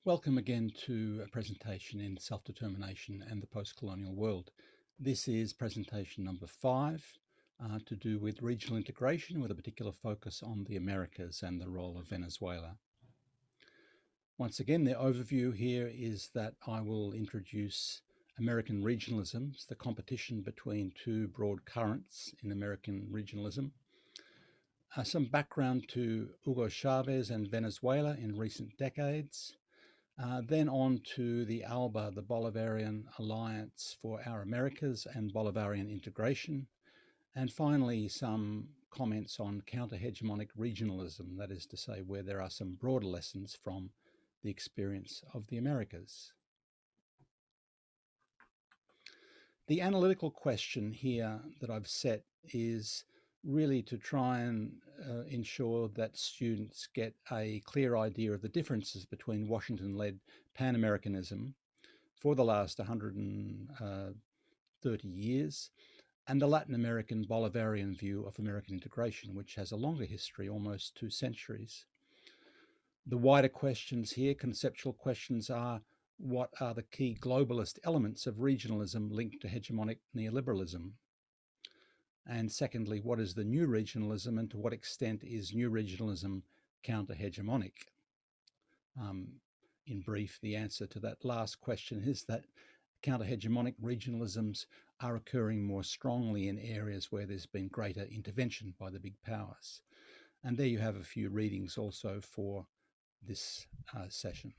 Welcome again to a presentation in self-determination and the post-colonial world. This is presentation number 5 to do with regional integration with a particular focus on the Americas and the role of Venezuela. Once again, the overview here is that I will introduce American regionalisms, the competition between two broad currents in American regionalism, some background to Hugo Chavez and Venezuela in recent decades, then on to the ALBA, the Bolivarian Alliance for Our Americas and Bolivarian integration. And finally, some comments on counter-hegemonic regionalism, that is to say, where there are some broader lessons from the experience of the Americas. The analytical question here that I've set is really to try and ensure that students get a clear idea of the differences between Washington-led Pan-Americanism for the last 130 years and the Latin American Bolivarian view of American integration, which has a longer history, almost 2 centuries. The wider questions here, conceptual questions, are what are the key globalist elements of regionalism linked to hegemonic neoliberalism? And secondly, what is the new regionalism and to what extent is new regionalism counter-hegemonic? In brief, the answer to that last question is that counter-hegemonic regionalisms are occurring more strongly in areas where there's been greater intervention by the big powers. And there you have a few readings also for this session.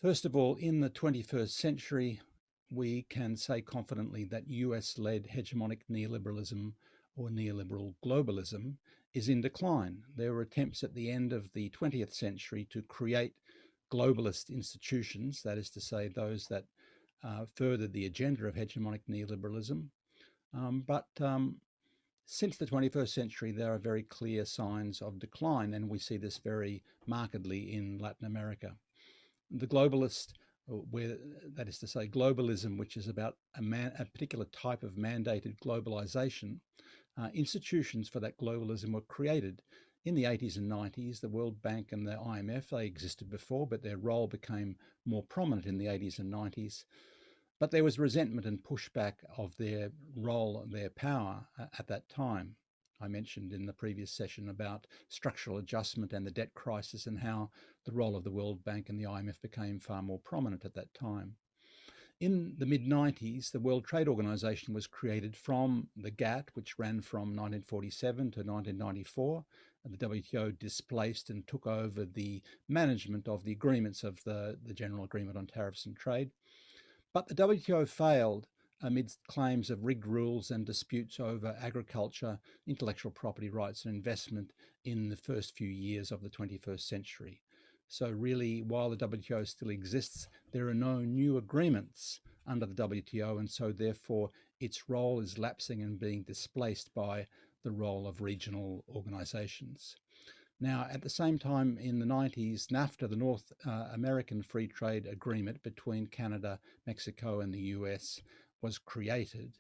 First of all, in the 21st century, we can say confidently that US-led hegemonic neoliberalism or neoliberal globalism is in decline. There were attempts at the end of the 20th century to create globalist institutions, that is to say, those that furthered the agenda of hegemonic neoliberalism. But since the 21st century, there are very clear signs of decline, and we see this very markedly in Latin America. The globalist, that is to say, globalism, which is about a particular type of mandated globalization, institutions for that globalism were created in the 80s and 90s. The World Bank and the IMF, they existed before, but their role became more prominent in the 80s and 90s. But there was resentment and pushback of their role and their power at that time. I mentioned in the previous session about structural adjustment and the debt crisis and how the role of the World Bank and the IMF became far more prominent at that time. In the mid-90s, the World Trade Organization was created from the GATT, which ran from 1947 to 1994. The WTO displaced and took over the management of the agreements of the General Agreement on Tariffs and Trade. But the WTO failed amidst claims of rigged rules and disputes over agriculture, intellectual property rights and investment in the first few years of the 21st century. So really, while the WTO still exists, there are no new agreements under the WTO, and so therefore its role is lapsing and being displaced by the role of regional organizations. Now, at the same time, in the 90s, NAFTA, the North American Free Trade Agreement between Canada, Mexico, and the US, was created,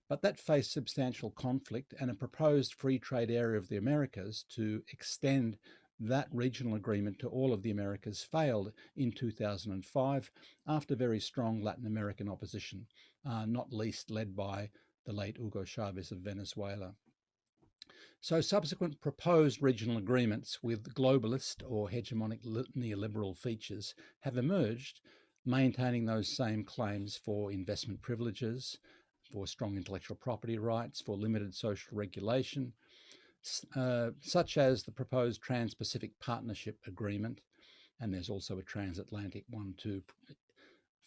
but that faced substantial conflict, and a proposed free trade area of the Americas to extend that regional agreement to all of the Americas failed in 2005 after very strong Latin American opposition, not least led by the late Hugo Chavez of Venezuela. So subsequent proposed regional agreements with globalist or hegemonic neoliberal features have emerged, maintaining those same claims for investment privileges, for strong intellectual property rights, for limited social regulation, such as the proposed Trans-Pacific Partnership Agreement, and there's also a transatlantic one too,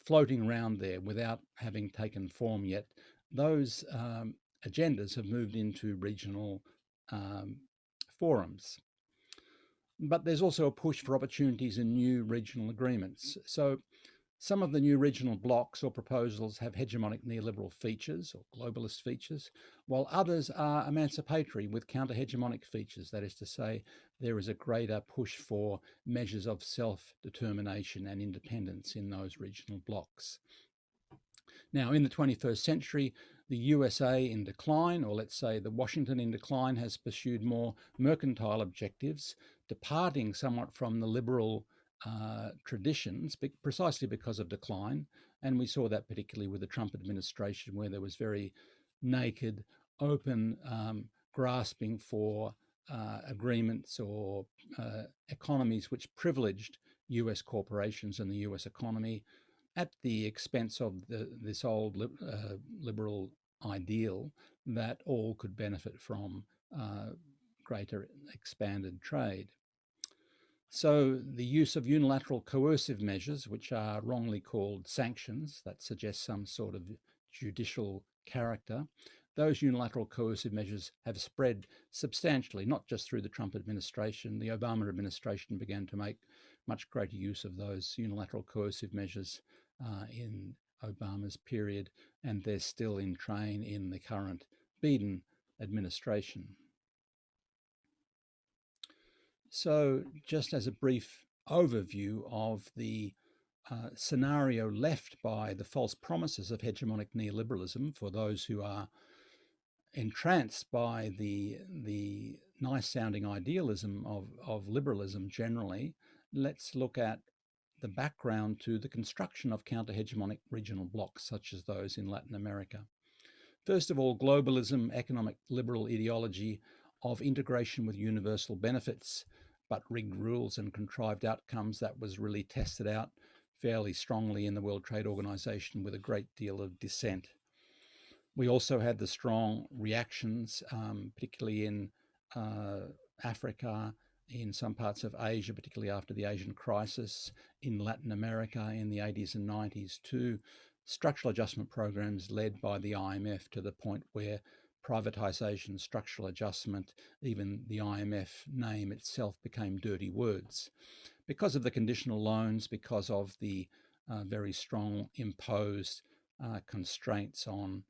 floating around there without having taken form yet. Those agendas have moved into regional forums. But there's also a push for opportunities in new regional agreements. So some of the new regional blocs or proposals have hegemonic neoliberal features or globalist features, while others are emancipatory with counter-hegemonic features. That is to say, there is a greater push for measures of self-determination and independence in those regional blocs. Now, in the 21st century, The USA in decline, or let's say the Washington in decline, has pursued more mercantile objectives, departing somewhat from the liberal traditions, precisely because of decline. And we saw that particularly with the Trump administration, where there was very naked, open grasping for agreements or economies which privileged US corporations and the US economy at the expense of this old liberal ideal that all could benefit from greater expanded trade. So the use of unilateral coercive measures, which are wrongly called sanctions, that suggest some sort of judicial character, those unilateral coercive measures have spread substantially, not just through the Trump administration. The Obama administration began to make much greater use of those unilateral coercive measures in Obama's period, and they're still in train in the current Biden administration. So just as a brief overview of the scenario left by the false promises of hegemonic neoliberalism for those who are entranced by the nice sounding idealism of liberalism generally, let's look at the background to the construction of counter-hegemonic regional blocs such as those in Latin America. First of all, globalism, economic liberal ideology of integration with universal benefits, but rigged rules and contrived outcomes, that was really tested out fairly strongly in the World Trade Organization with a great deal of dissent. We also had the strong reactions, particularly in Africa, in some parts of Asia, particularly after the Asian crisis, in Latin America in the 80s and 90s, to structural adjustment programs led by the IMF to the point where privatization, structural adjustment, even the IMF name itself became dirty words. Because of the conditional loans, because of the very strong imposed constraints on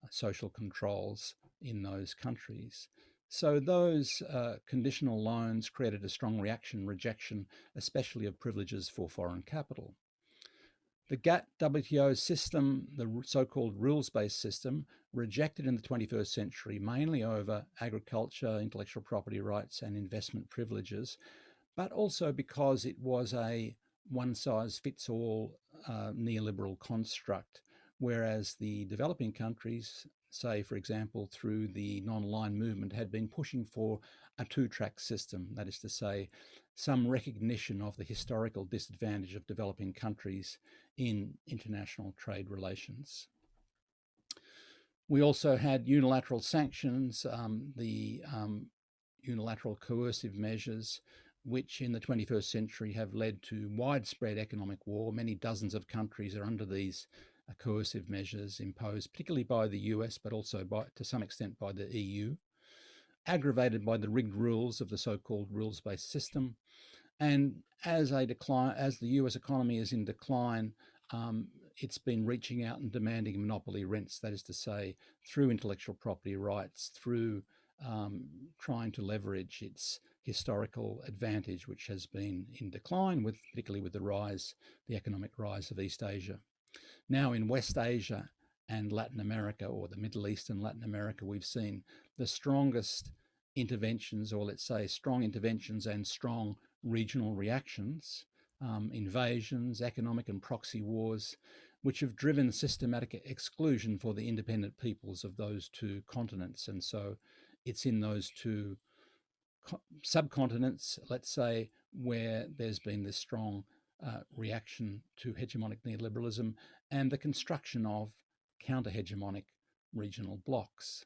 social controls in those countries. So those conditional loans created a strong rejection, especially of privileges for foreign capital. The GATT-WTO system, the so-called rules-based system, rejected in the 21st century mainly over agriculture, intellectual property rights and investment privileges, but also because it was a one-size-fits-all neoliberal construct, whereas the developing countries, say, for example, through the non-aligned movement, had been pushing for a two-track system, that is to say, some recognition of the historical disadvantage of developing countries in international trade relations. We also had unilateral sanctions, the unilateral coercive measures, which in the 21st century have led to widespread economic war. Many dozens of countries are under these coercive measures imposed, particularly by the US, but also to some extent by the EU, aggravated by the rigged rules of the so-called rules-based system. And as the US economy is in decline, it's been reaching out and demanding monopoly rents, that is to say, through intellectual property rights, through trying to leverage its historical advantage, which has been in decline, particularly with the economic rise of East Asia. Now in West Asia and Latin America, or the Middle East and Latin America, we've seen the strongest interventions, or let's say strong interventions and strong regional reactions, invasions, economic and proxy wars, which have driven systematic exclusion for the independent peoples of those two continents. And so it's in those two subcontinents, let's say, where there's been this strong reaction to hegemonic neoliberalism and the construction of counter-hegemonic regional blocs.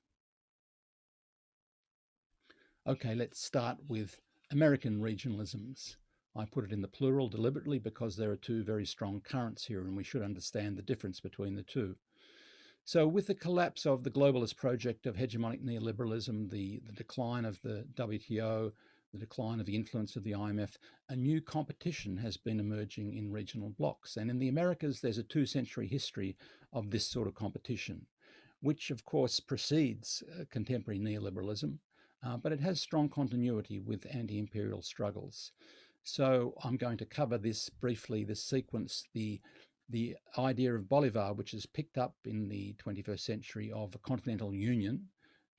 Okay, let's start with American regionalisms. I put it in the plural deliberately because there are two very strong currents here and we should understand the difference between the two. So with the collapse of the globalist project of hegemonic neoliberalism, the decline of the WTO, the decline of the influence of the IMF, a new competition has been emerging in regional blocs. And in the Americas, there's a 2-century history of this sort of competition, which of course precedes contemporary neoliberalism, but it has strong continuity with anti-imperial struggles. So I'm going to cover this briefly, this sequence, the The idea of Bolivar, which is picked up in the 21st century, of a continental union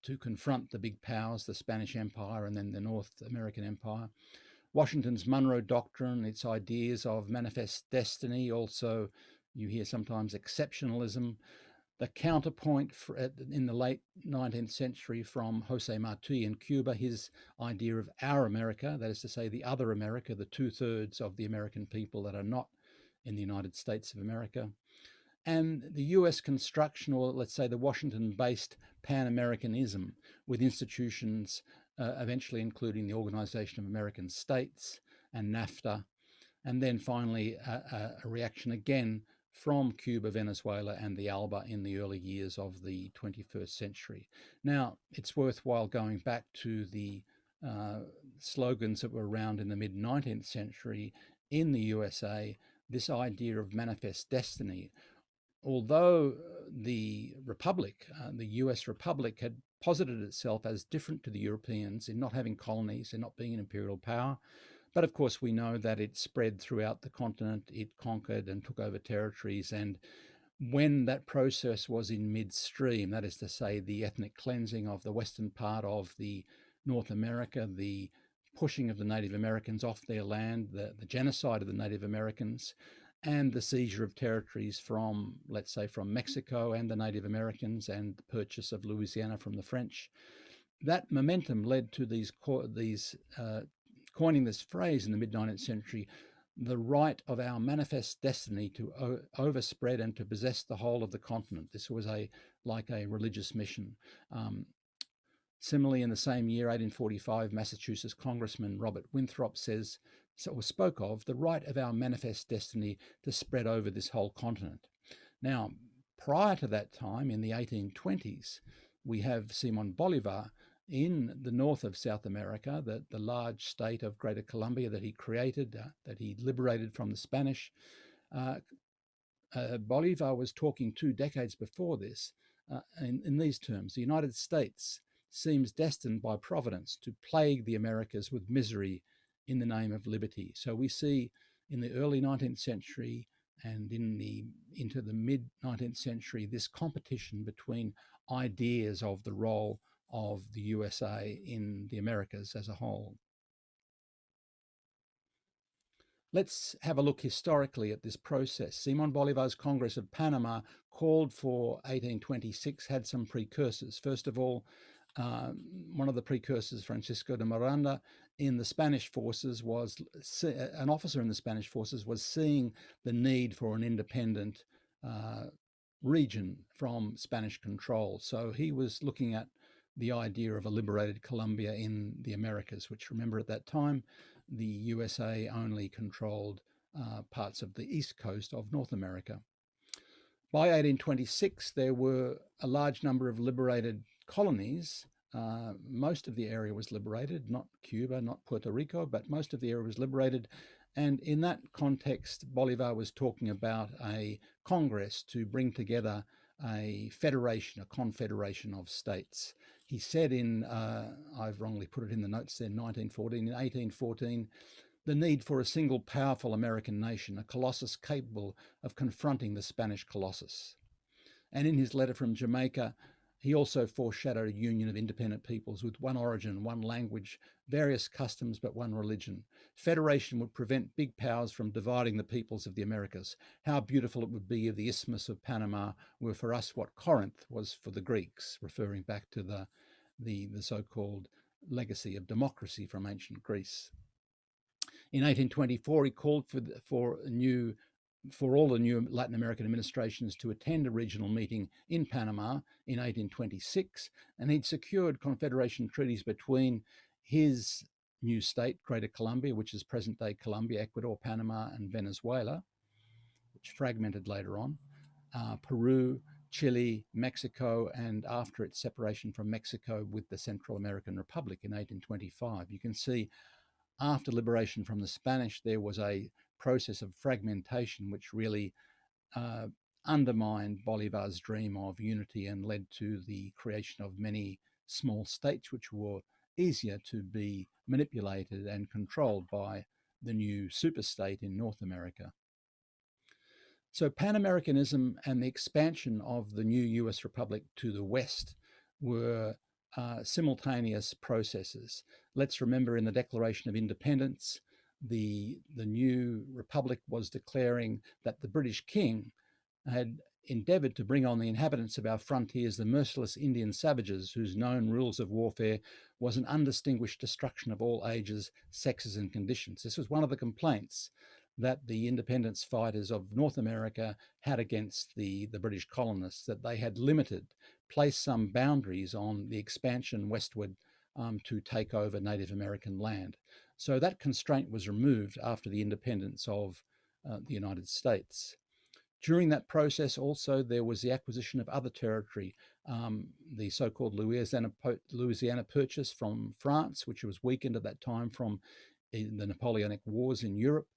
to confront the big powers, the Spanish Empire and then the North American Empire. Washington's Monroe Doctrine, its ideas of manifest destiny, also you hear sometimes exceptionalism. The counterpoint in the late 19th century from Jose Marti in Cuba, his idea of our America, that is to say the other America, the 2/3 of the American people that are not in the United States of America. And the US construction, or let's say the Washington-based Pan-Americanism, with institutions eventually including the Organization of American States and NAFTA, and then finally a reaction again from Cuba, Venezuela, and the ALBA in the early years of the 21st century. Now, it's worthwhile going back to the slogans that were around in the mid-19th century in the USA, this idea of manifest destiny. Although the Republic, the US Republic, had posited itself as different to the Europeans in not having colonies and not being an imperial power, but of course we know that it spread throughout the continent, it conquered and took over territories, and when that process was in midstream, that is to say the ethnic cleansing of the western part of the North America, the pushing of the Native Americans off their land, the genocide of the Native Americans, and the seizure of territories from, let's say, from Mexico and the Native Americans, and the purchase of Louisiana from the French. That momentum led to these coining this phrase in the mid-19th century, the right of our manifest destiny to overspread and to possess the whole of the continent. This was like a religious mission. Similarly, in the same year, 1845, Massachusetts Congressman Robert Winthrop spoke of the right of our manifest destiny to spread over this whole continent. Now, prior to that time, in the 1820s, we have Simon Bolivar in the north of South America, the large state of Greater Colombia that he created, that he liberated from the Spanish. Bolivar was talking 2 decades before this in these terms: the United States seems destined by Providence to plague the Americas with misery in the name of liberty. So we see in the early 19th century and into the mid-19th century this competition between ideas of the role of the USA in the Americas as a whole. Let's have a look historically at this process. Simon Bolivar's Congress of Panama, called for 1826, had some precursors. First of all, one of the precursors, Francisco de Miranda, in the Spanish forces, was an officer in the Spanish forces, was seeing the need for an independent region from Spanish control. So he was looking at the idea of a liberated Colombia in the Americas, which, remember, at that time, the USA only controlled parts of the east coast of North America. By 1826, there were a large number of liberated colonies. Most of the area was liberated, not Cuba, not Puerto Rico, but most of the area was liberated. And in that context, Bolivar was talking about a Congress to bring together a federation, a confederation of states. He said I've wrongly put it in the notes there, in 1814, the need for a single powerful American nation, a colossus capable of confronting the Spanish colossus. And in his letter from Jamaica, he also foreshadowed a union of independent peoples with one origin, one language, various customs, but one religion. Federation would prevent big powers from dividing the peoples of the Americas. How beautiful it would be if the Isthmus of Panama were for us what Corinth was for the Greeks, referring back to the so-called legacy of democracy from ancient Greece. In 1824, he called for all the new Latin American administrations to attend a regional meeting in Panama in 1826, and he'd secured confederation treaties between his new state, Greater Colombia, which is present-day Colombia, Ecuador, Panama, and Venezuela, which fragmented later on, Peru, Chile, Mexico, and after its separation from Mexico with the Central American Republic in 1825. You can see after liberation from the Spanish, there was a process of fragmentation which really undermined Bolivar's dream of unity and led to the creation of many small states which were easier to be manipulated and controlled by the new superstate in North America. So Pan-Americanism and the expansion of the new US Republic to the West were simultaneous processes. Let's remember in the Declaration of Independence, the new republic was declaring that the British king had endeavoured to bring on the inhabitants of our frontiers the merciless Indian savages whose known rules of warfare was an undistinguished destruction of all ages, sexes, and conditions. This was one of the complaints that the independence fighters of North America had against the British colonists, that they had placed some boundaries on the expansion westward to take over Native American land. So that constraint was removed after the independence of the United States. During that process, also, there was the acquisition of other territory, the so-called Louisiana Purchase from France, which was weakened at that time from the Napoleonic Wars in Europe,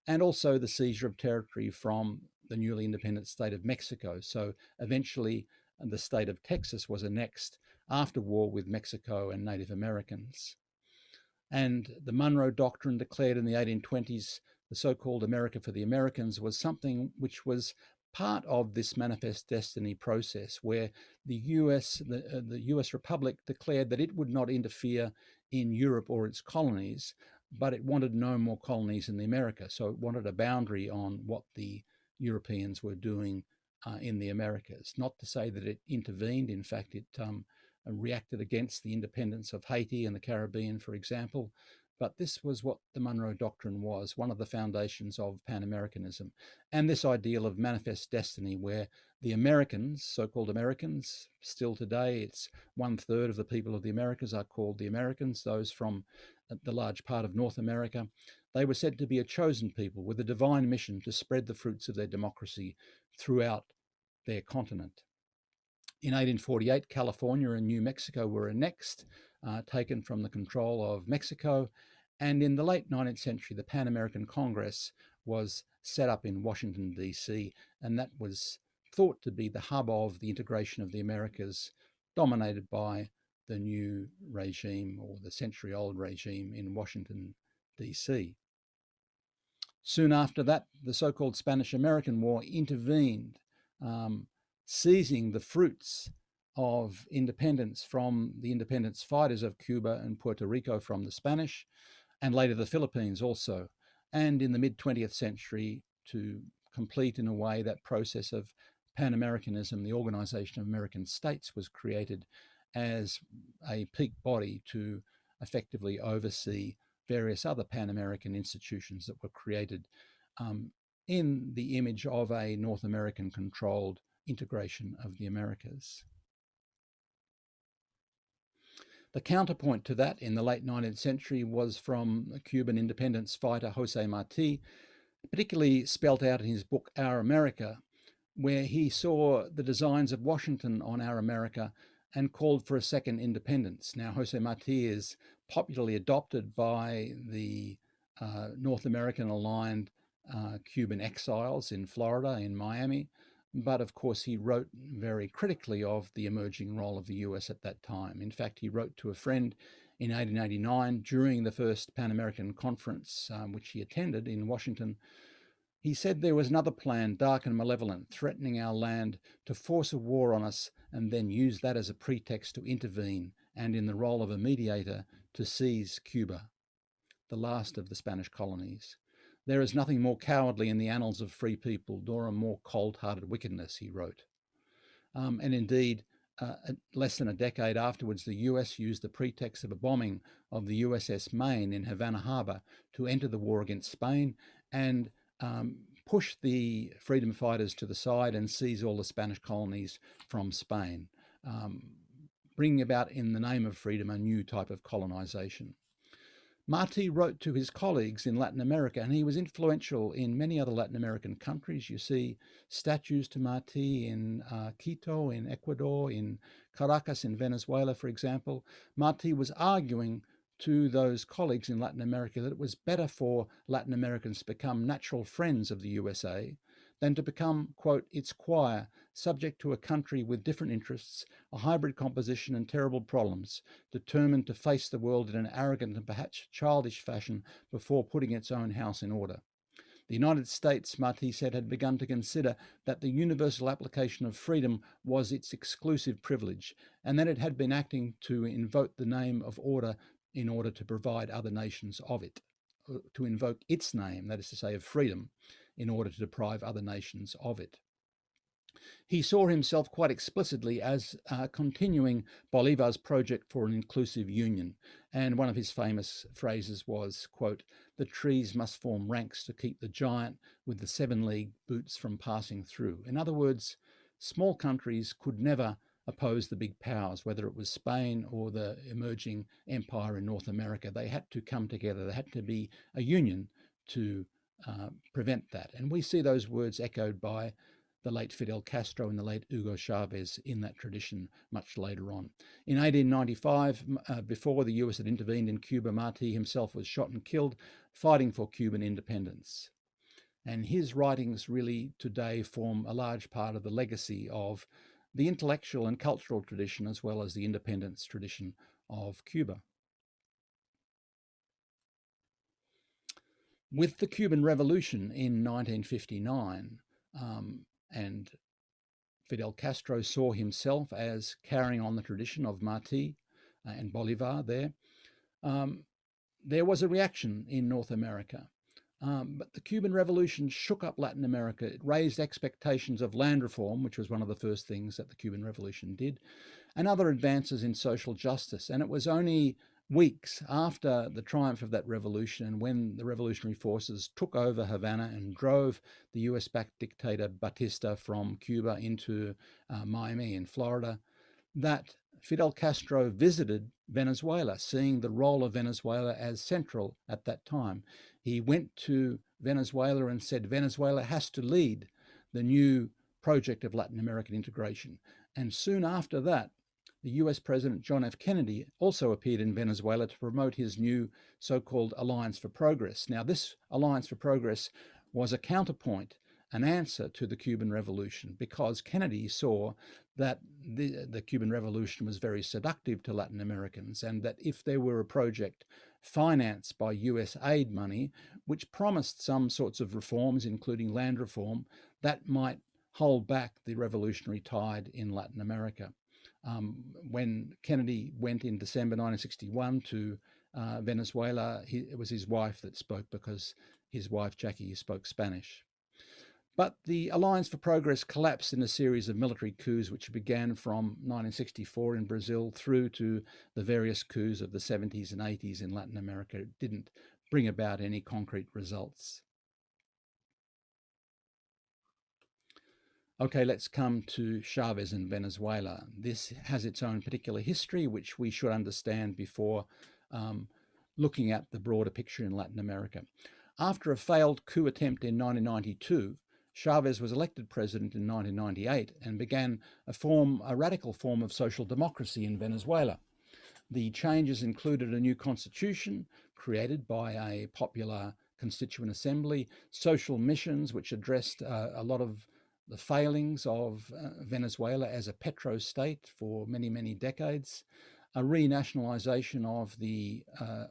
and also the seizure of territory from the newly independent state of Mexico. So eventually, the state of Texas was annexed after war with Mexico and Native Americans. And the Monroe Doctrine declared in the 1820s the so-called America for the Americans was something which was part of this manifest destiny process, where the US Republic declared that it would not interfere in Europe or its colonies, but it wanted no more colonies in the America. So it wanted a boundary on what the Europeans were doing in the Americas. Not to say that it intervened. In fact, it reacted against the independence of Haiti and the Caribbean, for example. But this was what the Monroe Doctrine was, one of the foundations of Pan-Americanism. And this ideal of manifest destiny, where the Americans, so-called Americans, still today, it's 1/3 of the people of the Americas are called the Americans, those from the large part of North America. They were said to be a chosen people with a divine mission to spread the fruits of their democracy throughout their continent. In 1848, California and New Mexico were annexed, taken from the control of Mexico. And in the late 19th century, the Pan American Congress was set up in Washington, D.C., and that was thought to be the hub of the integration of the Americas, dominated by the new regime, or the century-old regime, in Washington, D.C. Soon after that, the so-called Spanish-American War intervened, seizing the fruits of independence from the independence fighters of Cuba and Puerto Rico from the Spanish, and later the Philippines also. And in the mid-20th century, to complete in a way that process of Pan-Americanism, the Organization of American States was created as a peak body to effectively oversee various other Pan-American institutions that were created in the image of a North American controlled integration of the Americas. The counterpoint to that in the late 19th century was from Cuban independence fighter Jose Marti, particularly spelt out in his book Our America, where he saw the designs of Washington on Our America and called for a second independence. Now, Jose Marti is popularly adopted by the North American aligned Cuban exiles in Florida, in Miami. But of course, he wrote very critically of the emerging role of the US at that time. In fact, he wrote to a friend in 1889 during the first Pan American Conference, which he attended in Washington. He said there was another plan, dark and malevolent, threatening our land to force a war on us and then use that as a pretext to intervene and, in the role of a mediator, to seize Cuba, the last of the Spanish colonies. There is nothing more cowardly in the annals of free people, nor a more cold-hearted wickedness, he wrote. And indeed, less than a decade afterwards, the US used the pretext of a bombing of the USS Maine in Havana Harbour to enter the war against Spain and push the freedom fighters to the side and seize all the Spanish colonies from Spain, bringing about, in the name of freedom, a new type of colonization. Marti wrote to his colleagues in Latin America, and he was influential in many other Latin American countries. You see statues to Marti in Quito, in Ecuador, in Caracas, in Venezuela, for example. Marti was arguing to those colleagues in Latin America that it was better for Latin Americans to become natural friends of the USA than to become, quote, its choir, subject to a country with different interests, a hybrid composition and terrible problems, determined to face the world in an arrogant and perhaps childish fashion before putting its own house in order. The United States, Martí said, had begun to consider that the universal application of freedom was its exclusive privilege, and that it had been acting to invoke the name of order in order to provide other nations of it, to invoke its name, that is to say, of freedom, in order to deprive other nations of it. He saw himself quite explicitly as continuing Bolivar's project for an inclusive union, and one of his famous phrases was, quote, "The trees must form ranks to keep the giant with the 7-league boots from passing through." In other words, small countries could never oppose the big powers, whether it was Spain or the emerging empire in North America. They had to come together. There had to be a union to prevent that. And we see those words echoed by the late Fidel Castro and the late Hugo Chavez in that tradition much later on. In 1895, before the US had intervened in Cuba, Martí himself was shot and killed fighting for Cuban independence. And his writings really today form a large part of the legacy of the intellectual and cultural tradition as well as the independence tradition of Cuba. With the Cuban Revolution in 1959, and Fidel Castro saw himself as carrying on the tradition of Martí and Bolivar there. There was a reaction in North America. But the Cuban Revolution shook up Latin America. It raised expectations of land reform, which was one of the first things that the Cuban Revolution did, and other advances in social justice. And it was only weeks after the triumph of that revolution, and when the revolutionary forces took over Havana and drove the US-backed dictator Batista from Cuba into Miami in Florida, that Fidel Castro visited Venezuela, seeing the role of Venezuela as central at that time. He went to Venezuela and said Venezuela has to lead the new project of Latin American integration. And soon after that, the US President John F. Kennedy also appeared in Venezuela to promote his new so-called Alliance for Progress. Now, this Alliance for Progress was a counterpoint, an answer to the Cuban Revolution, because Kennedy saw that the Cuban Revolution was very seductive to Latin Americans, and that if there were a project financed by US aid money, which promised some sorts of reforms, including land reform, that might hold back the revolutionary tide in Latin America. When Kennedy went in December 1961 to Venezuela, it was his wife that spoke, because his wife, Jackie, spoke Spanish. But the Alliance for Progress collapsed in a series of military coups which began from 1964 in Brazil through to the various coups of the 70s and 80s in Latin America. It didn't bring about any concrete results. Okay, let's come to Chavez in Venezuela. This has its own particular history, which we should understand before looking at the broader picture in Latin America. After a failed coup attempt in 1992, Chavez was elected president in 1998 and began a radical form of social democracy in Venezuela. The changes included a new constitution created by a popular constituent assembly, social missions which addressed a lot of the failings of Venezuela as a petro-state for many, many decades, a renationalization of the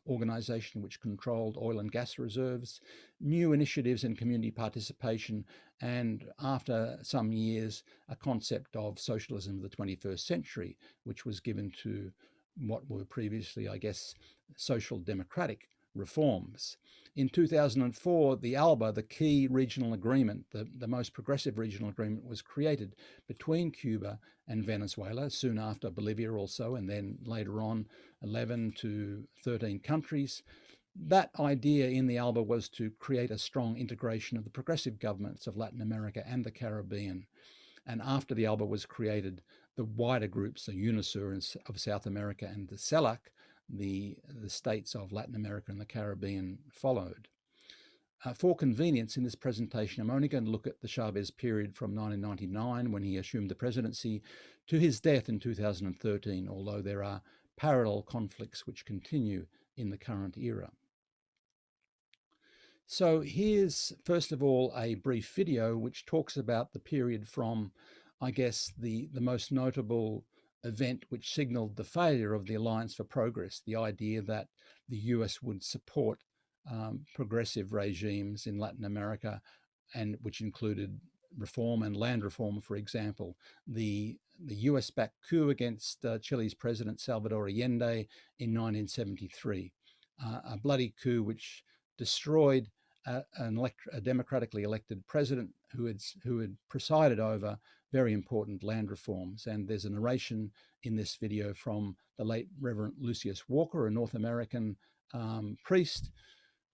organization which controlled oil and gas reserves, new initiatives in community participation, and after some years, a concept of socialism of the 21st century, which was given to what were previously, I guess, social democratic reforms. In 2004, the ALBA, the key regional agreement, the most progressive regional agreement, was created between Cuba and Venezuela, soon after Bolivia also, and then later on 11 to 13 countries. That idea in the ALBA was to create a strong integration of the progressive governments of Latin America and the Caribbean. And after the ALBA was created, the wider groups, the UNASUR of South America and the CELAC, the states of Latin America and the Caribbean, followed. For convenience in this presentation, I'm only going to look at the Chavez period from 1999, when he assumed the presidency, to his death in 2013, although there are parallel conflicts which continue in the current era. So here's, first of all, a brief video which talks about the period from, I guess, the most notable event which signaled the failure of the Alliance for Progress, the idea that the US would support progressive regimes in Latin America, and which included reform and land reform, for example. The US-backed coup against Chile's President Salvador Allende in 1973, a bloody coup which destroyed a democratically elected president who had presided over very important land reforms. And there's a narration in this video from the late Reverend Lucius Walker, a North American priest,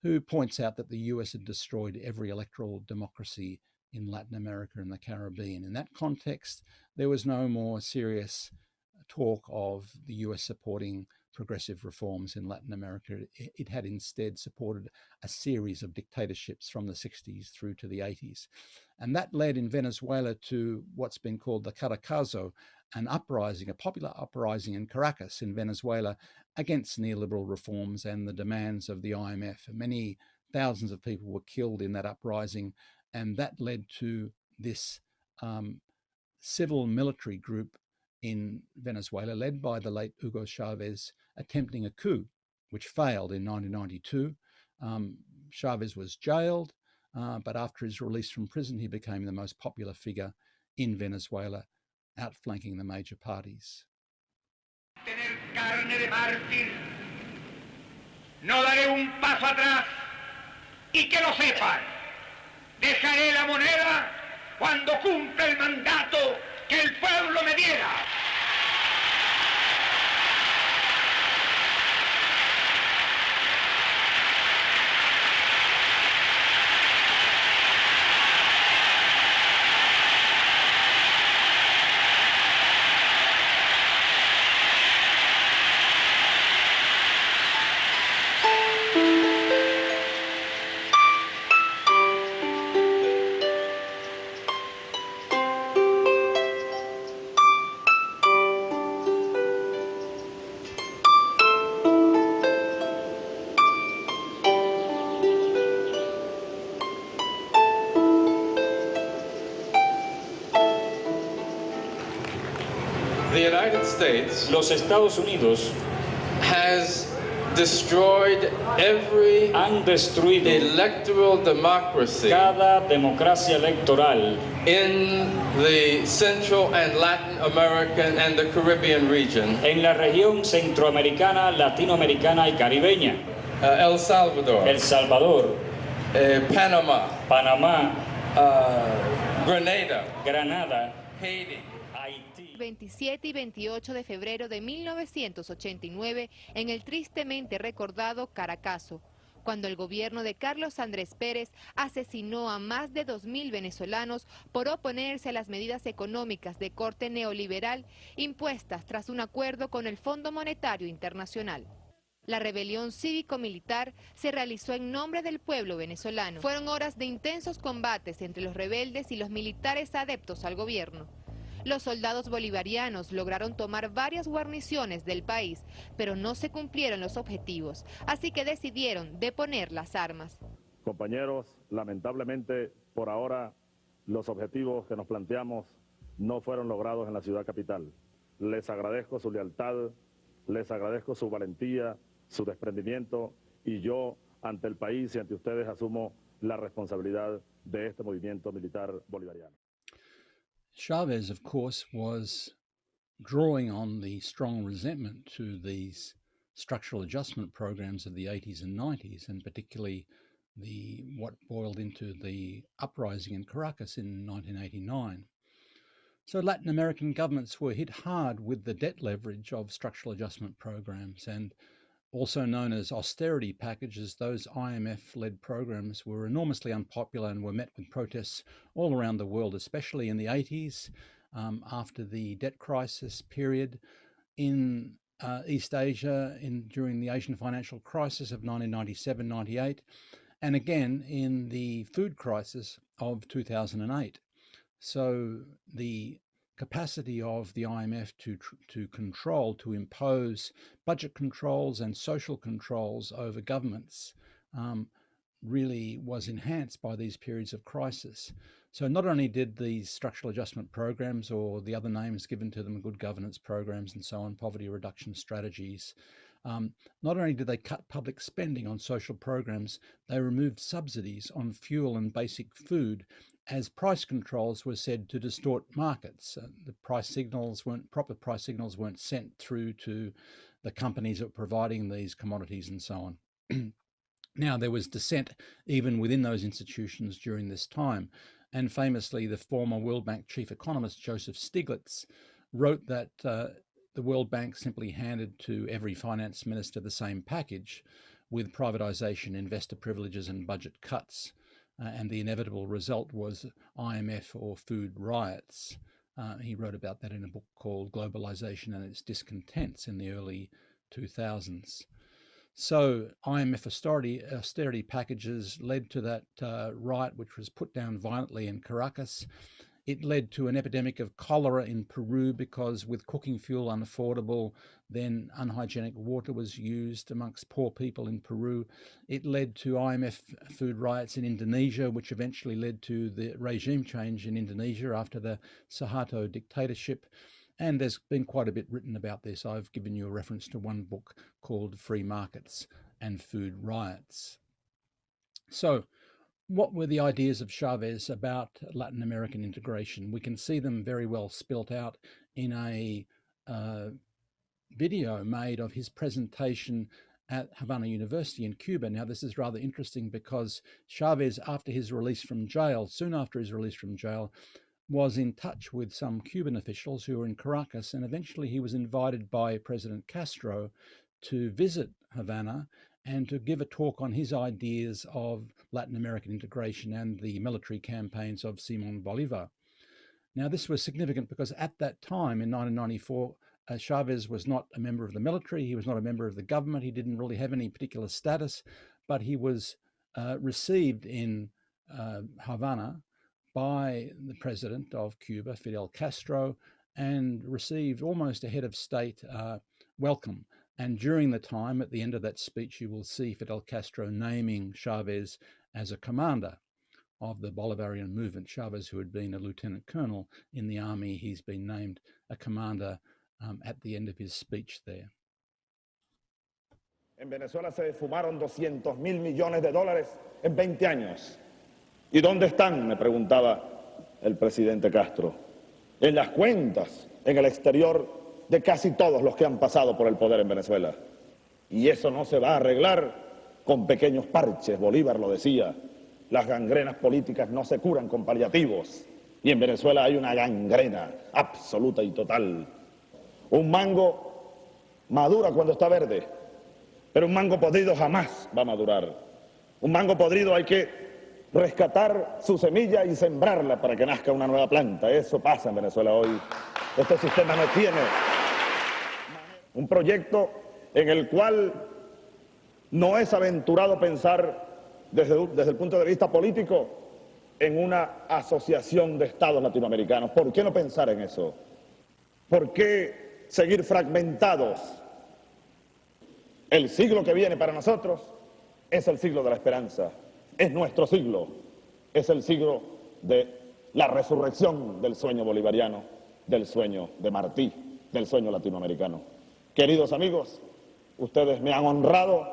who points out that the US had destroyed every electoral democracy in Latin America and the Caribbean. In that context, there was no more serious talk of the US supporting progressive reforms in Latin America. It had instead supported a series of dictatorships from the 60s through to the 80s. And that led in Venezuela to what's been called the Caracazo, an uprising, a popular uprising in Caracas in Venezuela against neoliberal reforms and the demands of the IMF. Many thousands of people were killed in that uprising, and that led to this civil military group in Venezuela, led by the late Hugo Chavez, attempting a coup, which failed in 1992. Chavez was jailed, but after his release from prison, he became the most popular figure in Venezuela, outflanking the major parties. Tener carne de mártir, no daré un paso atrás, y que lo sepan, dejaré la moneda cuando cumpla el mandato que el pueblo me diera. The United States Los Estados Unidos has destroyed every han destruido electoral democracy cada democracia electoral in the Central and Latin American and the Caribbean region. en la región centroamericana, latinoamericana y caribeña. El Salvador, El Salvador, Panama, Panamá, Grenada, Granada, Haiti. Haití. 27 y 28 de febrero de 1989 en el tristemente recordado Caracazo, cuando el gobierno de Carlos Andrés Pérez asesinó a más de 2.000 venezolanos por oponerse a las medidas económicas de corte neoliberal impuestas tras un acuerdo con el Fondo Monetario Internacional. La rebelión cívico-militar se realizó en nombre del pueblo venezolano. Fueron horas de intensos combates entre los rebeldes y los militares adeptos al gobierno. Los soldados bolivarianos lograron tomar varias guarniciones del país, pero no se cumplieron los objetivos, así que decidieron deponer las armas. Compañeros, lamentablemente, por ahora, los objetivos que nos planteamos no fueron logrados en la ciudad capital. Les agradezco su lealtad, les agradezco su valentía, su desprendimiento, y yo, ante el país y ante ustedes, asumo la responsabilidad de este movimiento militar bolivariano. Chavez, of course, was drawing on the strong resentment to these structural adjustment programs of the 80s and 90s, and particularly what boiled into the uprising in Caracas in 1989. So Latin American governments were hit hard with the debt leverage of structural adjustment programs, and also known as austerity packages. Those IMF-led programs were enormously unpopular and were met with protests all around the world, especially in the 80s, after the debt crisis period, in East Asia during the Asian financial crisis of 1997-98, and again in the food crisis of 2008. So the capacity of the IMF to impose budget controls and social controls over governments really was enhanced by these periods of crisis. So not only did these structural adjustment programs, or the other names given to them, good governance programs and so on, poverty reduction strategies, Not only did they cut public spending on social programs, they removed subsidies on fuel and basic food, as price controls were said to distort markets. The proper price signals weren't sent through to the companies that were providing these commodities and so on. Now, there was dissent even within those institutions during this time, and famously the former World Bank chief economist Joseph Stiglitz wrote that the World Bank simply handed to every finance minister the same package, with privatisation, investor privileges and budget cuts. And the inevitable result was IMF or food riots. He wrote about that in a book called Globalization and Its Discontents in the early 2000s. So IMF austerity packages led to that riot, which was put down violently in Caracas. It led to an epidemic of cholera in Peru because, with cooking fuel unaffordable, then unhygienic water was used amongst poor people in Peru. It led to IMF food riots in Indonesia, which eventually led to the regime change in Indonesia after the Suharto dictatorship. And there's been quite a bit written about this. I've given you a reference to one book called Free Markets and Food Riots. So, what were the ideas of Chavez about Latin American integration? We can see them very well spelt out in a video made of his presentation at Havana University in Cuba. Now, this is rather interesting because Chavez, after his release from jail, soon after his release from jail, was in touch with some Cuban officials who were in Caracas, and eventually he was invited by President Castro to visit Havana and to give a talk on his ideas of Latin American integration and the military campaigns of Simón Bolívar. Now, this was significant because at that time in 1994, Chavez was not a member of the military, he was not a member of the government, he didn't really have any particular status, but he was received in Havana by the president of Cuba, Fidel Castro, and received almost a head of state welcome. And during the time, at the end of that speech, you will see Fidel Castro naming Chavez as a commander of the Bolivarian movement. Chavez, who had been a lieutenant colonel in the army, he's been named a commander at the end of his speech there. En Venezuela se esfumaron 200.000 millones de dólares en 20 años. ¿Y dónde están?, me preguntaba el presidente Castro. En las cuentas, en el exterior, de casi todos los que han pasado por el poder en Venezuela. Y eso no se va a arreglar con pequeños parches. Bolívar lo decía, las gangrenas políticas no se curan con paliativos. Y en Venezuela hay una gangrena absoluta y total. Un mango madura cuando está verde, pero un mango podrido jamás va a madurar. Un mango podrido hay que rescatar su semilla y sembrarla para que nazca una nueva planta. Eso pasa en Venezuela hoy. Este sistema no tiene un proyecto en el cual no es aventurado pensar desde el punto de vista político en una asociación de estados latinoamericanos. ¿Por qué no pensar en eso? ¿Por qué seguir fragmentados? El siglo que viene para nosotros es el siglo de la esperanza. Es nuestro siglo. Es el siglo de la resurrección del sueño bolivariano, del sueño de Martí, del sueño latinoamericano. Queridos amigos, ustedes me han honrado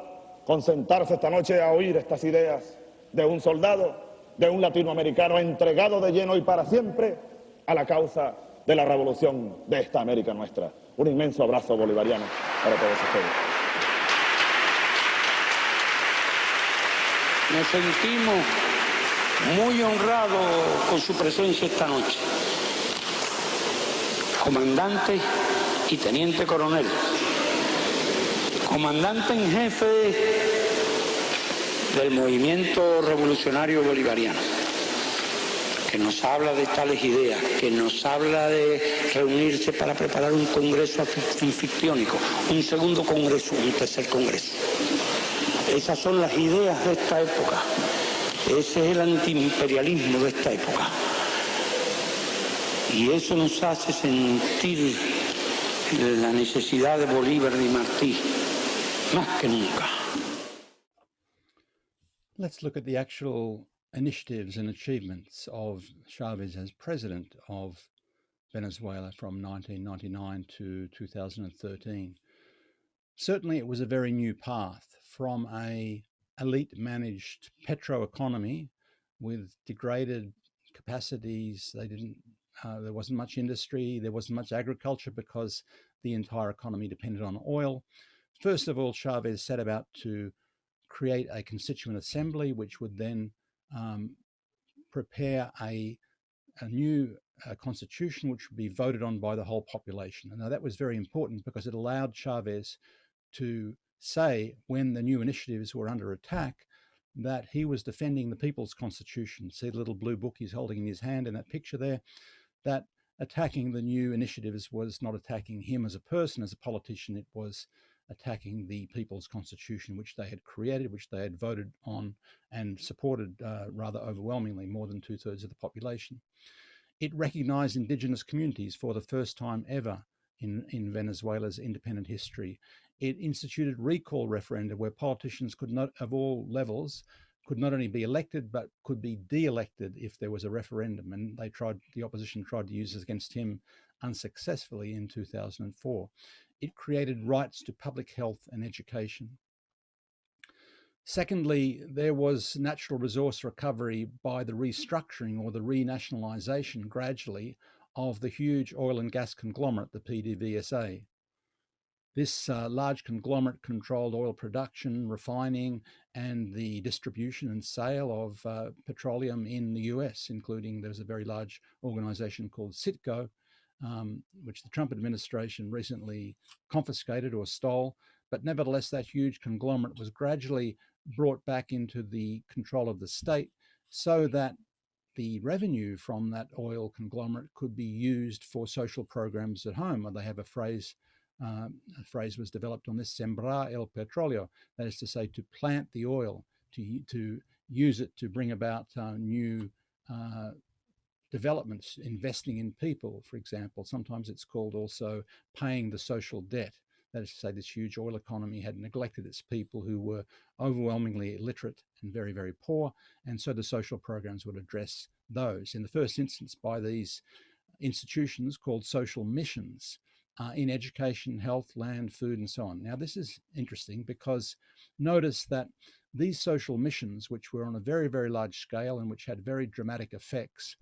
con sentarse esta noche a oír estas ideas de un soldado, de un latinoamericano entregado de lleno y para siempre a la causa de la revolución de esta América nuestra. Un inmenso abrazo bolivariano para todos ustedes. Nos sentimos muy honrados con su presencia esta noche. Comandante y teniente coronel, comandante en jefe del movimiento revolucionario bolivariano, que nos habla de tales ideas, que nos habla de reunirse para preparar un congreso anfictiónico, un segundo congreso, un tercer congreso. Esas son las ideas de esta época, ese es el antiimperialismo de esta época. Y eso nos hace sentir la necesidad de Bolívar y Martí, más que nunca. Let's look at the actual initiatives and achievements of Chavez as president of Venezuela from 1999 to 2013. Certainly it was a very new path from a elite managed petro economy with degraded capacities. There wasn't much industry, there wasn't much agriculture because the entire economy depended on oil. First of all, Chavez set about to create a constituent assembly, which would then prepare a new constitution, which would be voted on by the whole population. And now that was very important because it allowed Chavez to say, when the new initiatives were under attack, that he was defending the people's constitution. See the little blue book he's holding in his hand in that picture there? That attacking the new initiatives was not attacking him as a person, as a politician. It was attacking the people's constitution, which they had created, which they had voted on and supported rather overwhelmingly, more than 2/3 of the population. It recognized indigenous communities for the first time ever in Venezuela's independent history. It instituted recall referenda where politicians could not, of all levels, could not only be elected, but could be de-elected if there was a referendum. And the opposition tried to use this against him unsuccessfully in 2004. It created rights to public health and education. Secondly, there was natural resource recovery by the restructuring or the renationalisation gradually of the huge oil and gas conglomerate, the PDVSA. This large conglomerate controlled oil production, refining, and the distribution and sale of petroleum in the US, including there's a very large organization called Citgo, which the Trump administration recently confiscated or stole. But nevertheless, that huge conglomerate was gradually brought back into the control of the state so that the revenue from that oil conglomerate could be used for social programs at home. They have a phrase was developed on this, sembrar el petróleo, that is to say, to plant the oil, to use it to bring about new developments, investing in people, for example. Sometimes it's called also paying the social debt. That is to say, this huge oil economy had neglected its people who were overwhelmingly illiterate and very, very poor. And so the social programs would address those, in the first instance, by these institutions called social missions in education, health, land, food, and so on. Now, this is interesting because notice that these social missions, which were on a very, very large scale and which had very dramatic effects,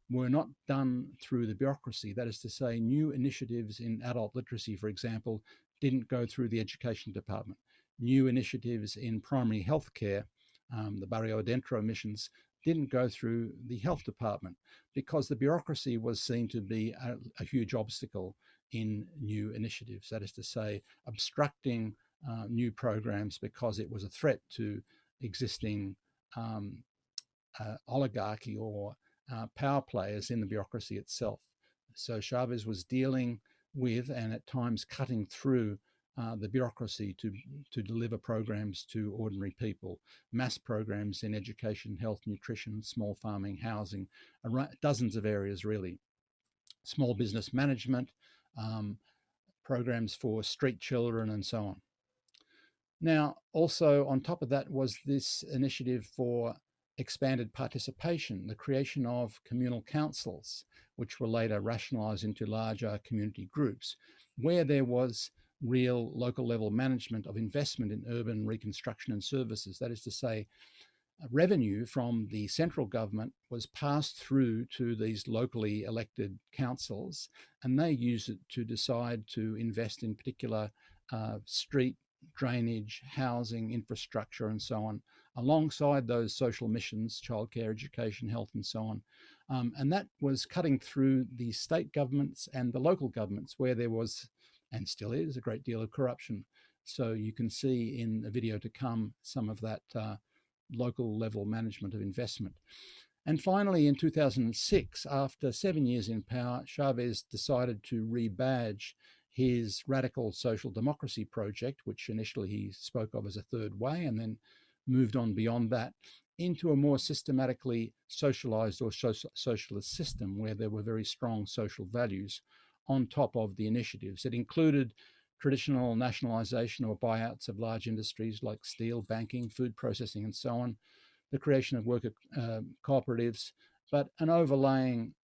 were not done through the bureaucracy. That is to say, new initiatives in adult literacy, for example, didn't go through the education department. New initiatives in primary health care, the Barrio Adentro missions, didn't go through the health department because the bureaucracy was seen to be a huge obstacle in new initiatives. That is to say, obstructing new programs because it was a threat to existing oligarchy or power players in the bureaucracy itself. So Chavez was dealing with and at times cutting through the bureaucracy to deliver programs to ordinary people, mass programs in education, health, nutrition, small farming, housing, dozens of areas really, small business management, programs for street children and so on. Now, also on top of that was this initiative for expanded participation, the creation of communal councils, which were later rationalised into larger community groups, where there was real local level management of investment in urban reconstruction and services. That is to say, revenue from the central government was passed through to these locally elected councils, and they used it to decide to invest in particular street drainage, housing, infrastructure, and so on, alongside those social missions, childcare, education, health, and so on. And that was cutting through the state governments and the local governments, where there was, and still is, a great deal of corruption. So you can see in a video to come some of that local level management of investment. And finally, in 2006, after 7 years in power, Chavez decided to rebadge his radical social democracy project, which initially he spoke of as a third way and then moved on beyond that, into a more systematically socialized or socialist system where there were very strong social values on top of the initiatives. It included traditional nationalization or buyouts of large industries like steel, banking, food processing, and so on, the creation of worker cooperatives, but an overlaying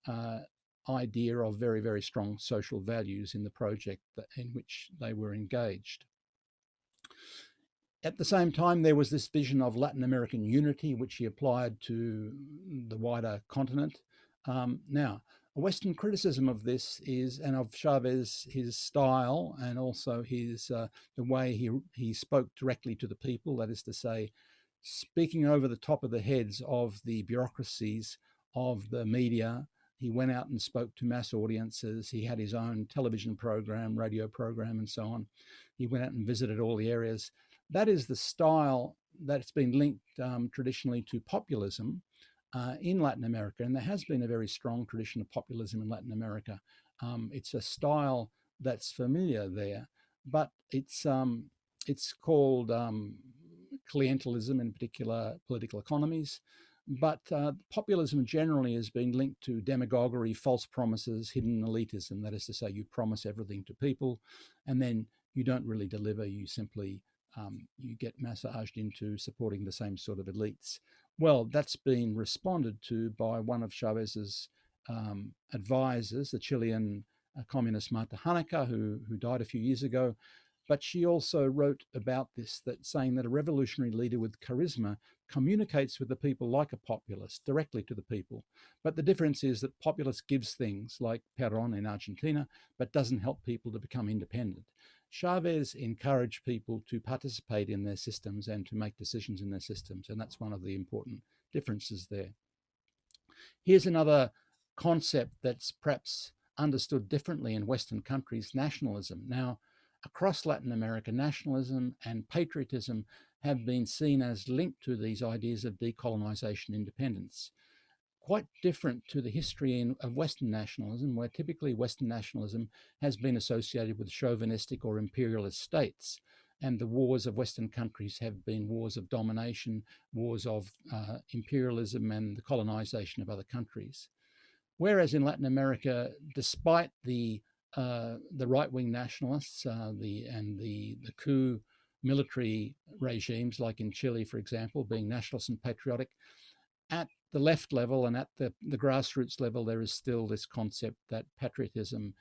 idea of very, very strong social values in the project in which they were engaged. At the same time, there was this vision of Latin American unity, which he applied to the wider continent. Now, a Western criticism of this is, and of Chavez, his style, and also his the way he spoke directly to the people. That is to say, speaking over the top of the heads of the bureaucracies of the media. He went out and spoke to mass audiences. He had his own television program, radio program, and so on. He went out and visited all the areas. That is the style that's been linked traditionally to populism in Latin America, and there has been a very strong tradition of populism in Latin America. It's a style that's familiar there, but it's called clientelism in particular political economies. But populism generally has been linked to demagoguery, false promises, hidden elitism. That is to say, you promise everything to people, and then you don't really deliver. You simply you get massaged into supporting the same sort of elites. Well, that's been responded to by one of Chavez's advisors, the Chilean communist Marta Haneca, who died a few years ago. But she also wrote about this, that saying that a revolutionary leader with charisma communicates with the people like a populist, directly to the people. But the difference is that populist gives things like Perón in Argentina, but doesn't help people to become independent. Chavez encouraged people to participate in their systems and to make decisions in their systems, and that's one of the important differences there. Here's another concept that's perhaps understood differently in Western countries, nationalism. Now, across Latin America, nationalism and patriotism have been seen as linked to these ideas of decolonization independence. Quite different to the history of Western nationalism, where typically Western nationalism has been associated with chauvinistic or imperialist states. And the wars of Western countries have been wars of domination, wars of imperialism and the colonization of other countries. Whereas in Latin America, despite the right-wing nationalists and the coup military regimes, like in Chile, for example, being nationalist and patriotic, at the left level and at the grassroots level, there is still this concept that patriotism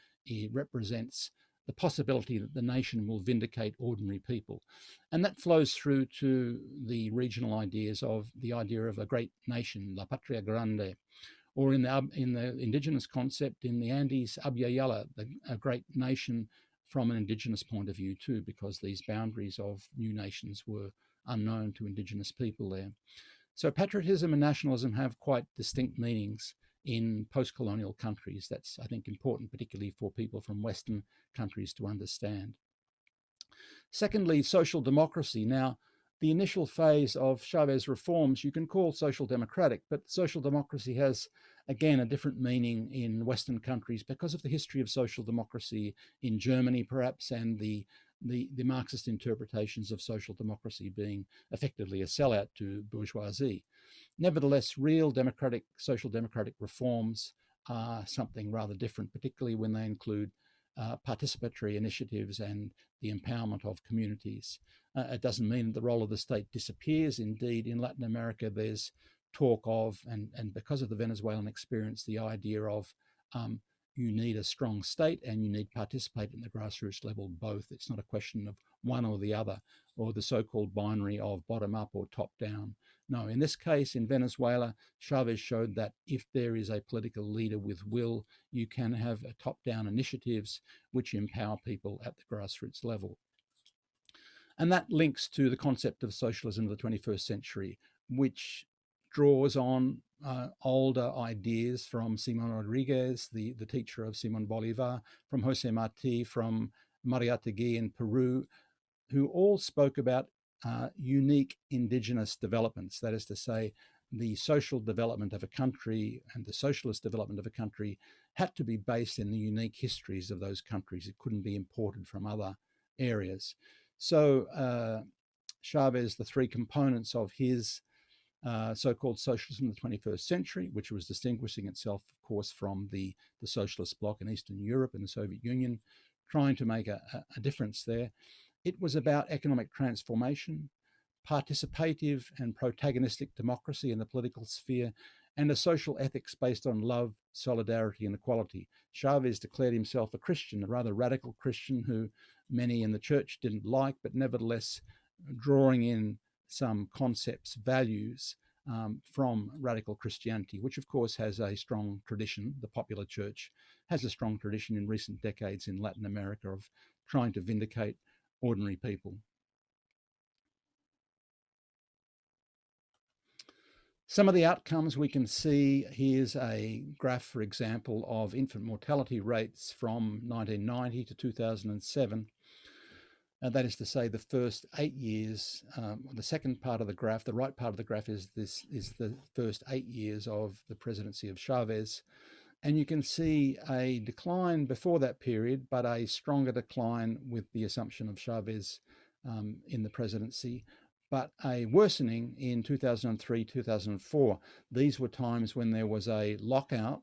represents the possibility that the nation will vindicate ordinary people. And that flows through to the regional ideas of the idea of a great nation, la patria grande, or in the indigenous concept in the Andes, Abya Yala, a great nation from an indigenous point of view too, because these boundaries of new nations were unknown to indigenous people there. So patriotism and nationalism have quite distinct meanings in post-colonial countries. That's, I think, important, particularly for people from Western countries to understand. Secondly, social democracy. Now, the initial phase of Chavez reforms you can call social democratic, but social democracy has, again, a different meaning in Western countries because of the history of social democracy in Germany, perhaps, and the Marxist interpretations of social democracy being effectively a sellout to bourgeoisie. Nevertheless, real social democratic reforms are something rather different, particularly when they include participatory initiatives and the empowerment of communities. It doesn't mean that the role of the state disappears. Indeed, in Latin America, there's talk of, and because of the Venezuelan experience, the idea of you need a strong state and you need to participate in the grassroots level both. It's not a question of one or the other, or the so-called binary of bottom up or top down. No, in this case, in Venezuela, Chavez showed that if there is a political leader with will, you can have top-down initiatives which empower people at the grassroots level. And that links to the concept of socialism of the 21st century, which draws on older ideas from Simon Rodriguez, the teacher of Simon Bolivar, from Jose Marti, from Mariátegui in Peru, who all spoke about unique indigenous developments. That is to say, the social development of a country and the socialist development of a country had to be based in the unique histories of those countries. It couldn't be imported from other areas. So Chavez, the three components of his so-called socialism of the 21st century, which was distinguishing itself, of course, from the socialist bloc in Eastern Europe and the Soviet Union, trying to make a difference there. It was about economic transformation, participative and protagonistic democracy in the political sphere, and a social ethics based on love, solidarity, and equality. Chavez declared himself a Christian, a rather radical Christian who many in the church didn't like, but nevertheless drawing in some concepts, values from radical Christianity, which of course has a strong tradition. The popular church has a strong tradition in recent decades in Latin America of trying to vindicate ordinary people. Some of the outcomes we can see, here's a graph, for example, of infant mortality rates from 1990 to 2007. That is to say, the first 8 years, the second part of the graph, the right part of the graph is the first 8 years of the presidency of Chavez. And you can see a decline before that period, but a stronger decline with the assumption of Chavez in the presidency, but a worsening in 2003, 2004. These were times when there was a lockout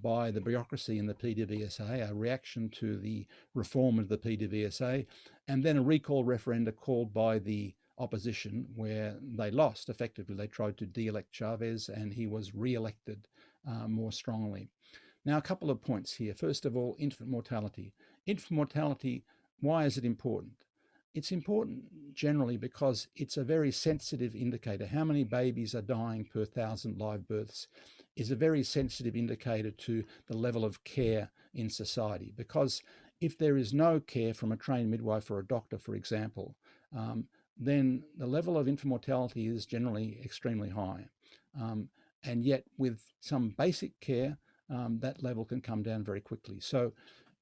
by the bureaucracy in the PDVSA, a reaction to the reform of the PDVSA, and then a recall referenda called by the opposition where they lost. Effectively, they tried to de-elect Chavez and he was re-elected more strongly. Now, a couple of points here. First of all, infant mortality. Infant mortality, why is it important? It's important generally because it's a very sensitive indicator. How many babies are dying per 1,000 live births is a very sensitive indicator to the level of care in society. Because if there is no care from a trained midwife or a doctor, for example, then the level of infant mortality is generally extremely high. And yet with some basic care, that level can come down very quickly. So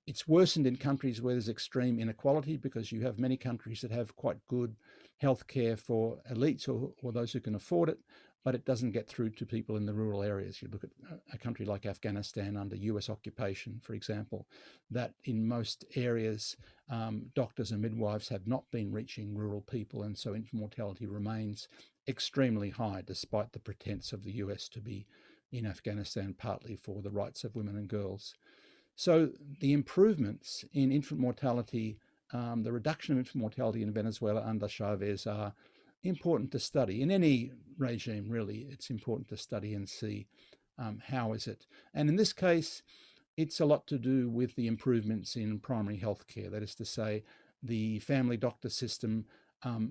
it's worsened in countries where there's extreme inequality because you have many countries that have quite good health care for elites or those who can afford it, but it doesn't get through to people in the rural areas. You look at a country like Afghanistan under US occupation, for example, that in most areas, doctors and midwives have not been reaching rural people, and so infant mortality remains extremely high despite the pretense of the US to be in Afghanistan partly for the rights of women and girls. So the improvements in infant mortality, the reduction of infant mortality in Venezuela under Chavez are important to study. In any regime, really, it's important to study and see how is it. And in this case, it's a lot to do with the improvements in primary health care. That is to say, the family doctor system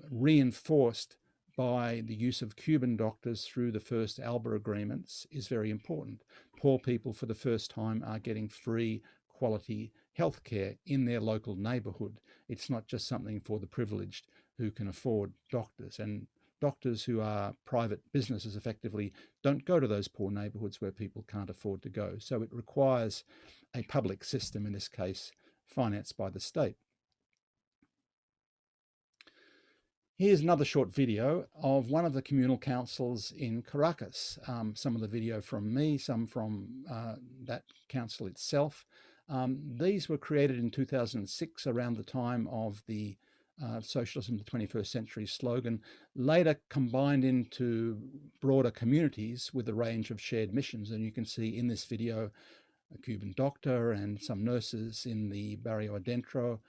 reinforced by the use of Cuban doctors through the first ALBA agreements is very important. Poor people for the first time are getting free quality health care in their local neighbourhood. It's not just something for the privileged who can afford doctors, and doctors who are private businesses effectively don't go to those poor neighbourhoods where people can't afford to go. So it requires a public system, in this case, financed by the state. Here's another short video of one of the communal councils in Caracas. Some of the video from me, some from that council itself. These were created in 2006 around the time of the Socialism of the 21st Century slogan, later combined into broader communities with a range of shared missions. And you can see in this video a Cuban doctor and some nurses in the Barrio Adentro,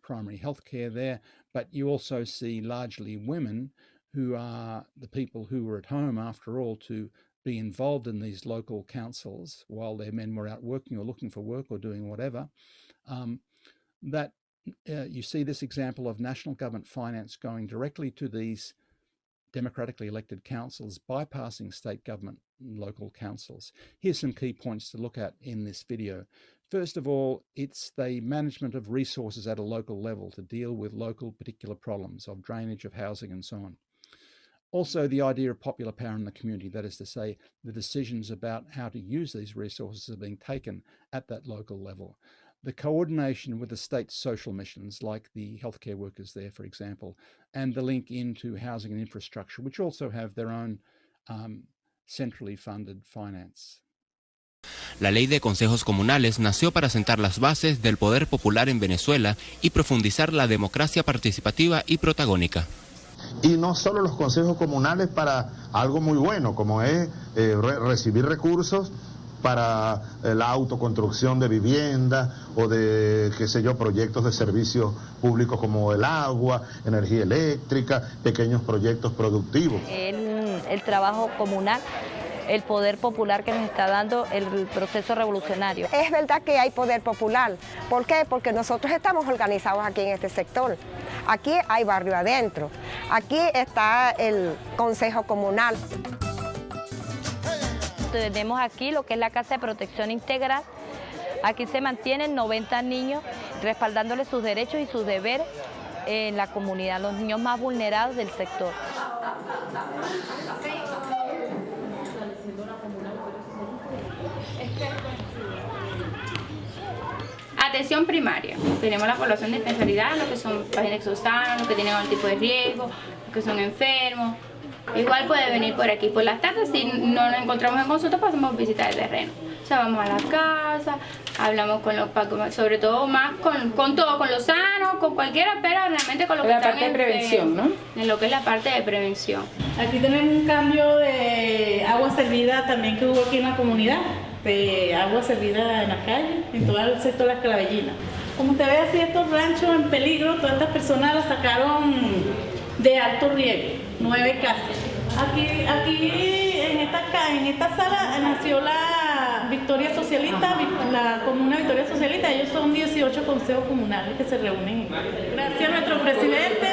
primary health care there, but you also see largely women who are the people who were at home, after all, to be involved in these local councils while their men were out working or looking for work or doing whatever. You see this example of national government finance going directly to these democratically elected councils, bypassing state government and local councils. Here's some key points to look at in this video. First of all, it's the management of resources at a local level to deal with local particular problems of drainage, of housing, and so on. Also, the idea of popular power in the community, that is to say, the decisions about how to use these resources are being taken at that local level. The coordination with the state's social missions, like the healthcare workers there, for example, and the link into housing and infrastructure, which also have their own centrally funded finance. La ley de consejos comunales nació para sentar las bases del poder popular en Venezuela y profundizar la democracia participativa y protagónica. Y no solo los consejos comunales para algo muy bueno, como es recibir recursos para la autoconstrucción de viviendas o de, qué sé yo, proyectos de servicios públicos como el agua, energía eléctrica, pequeños proyectos productivos. El trabajo comunal el poder popular que nos está dando el proceso revolucionario. Es verdad que hay poder popular. ¿Por qué? Porque nosotros estamos organizados aquí en este sector. Aquí hay barrio adentro. Aquí está el Consejo Comunal. Tenemos aquí lo que es la Casa de Protección Integral. Aquí se mantienen 90 niños respaldándoles sus derechos y sus deberes en la comunidad, los niños más vulnerados del sector. Atención primaria. Tenemos la población de especialidad, los que son pacientes exosanos, los que tienen algún tipo de riesgo, los que son enfermos. Igual puede venir por aquí por las tardes, si no nos encontramos en consulta, pues hacemos visita de terreno. O sea, vamos a la casa, hablamos con los pacos, sobre todo más con todo, con los sanos, con cualquiera, pero realmente con lo que la están parte de prevención, ¿no? En lo que es la parte de prevención. Aquí tenemos un cambio de agua servida también que hubo aquí en la comunidad, de agua servida en las calles, en todo el sector de las Clavellinas. Como usted ve así, estos ranchos en peligro, todas estas personas las sacaron de alto riesgo, 9 casas. Aquí en esta sala nació la Victoria Socialista, la Comuna Victoria Socialista. Ellos son 18 consejos comunales que se reúnen. Gracias a nuestro presidente,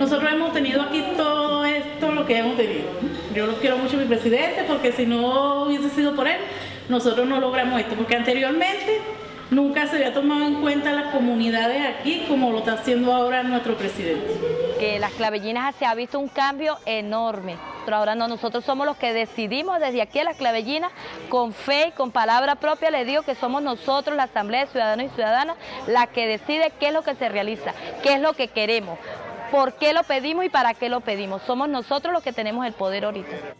nosotros hemos tenido aquí todo esto lo que hemos tenido. Yo lo quiero mucho a mi presidente, porque si no hubiese sido por él, nosotros no logramos esto, porque anteriormente nunca se había tomado en cuenta las comunidades aquí como lo está haciendo ahora nuestro presidente. Que las Clavellinas se ha visto un cambio enorme. Pero ahora no, nosotros somos los que decidimos desde aquí a las Clavellinas, con fe y con palabra propia, les digo que somos nosotros, la Asamblea de Ciudadanos y Ciudadanas, la que decide qué es lo que se realiza, qué es lo que queremos, por qué lo pedimos y para qué lo pedimos. Somos nosotros los que tenemos el poder ahorita.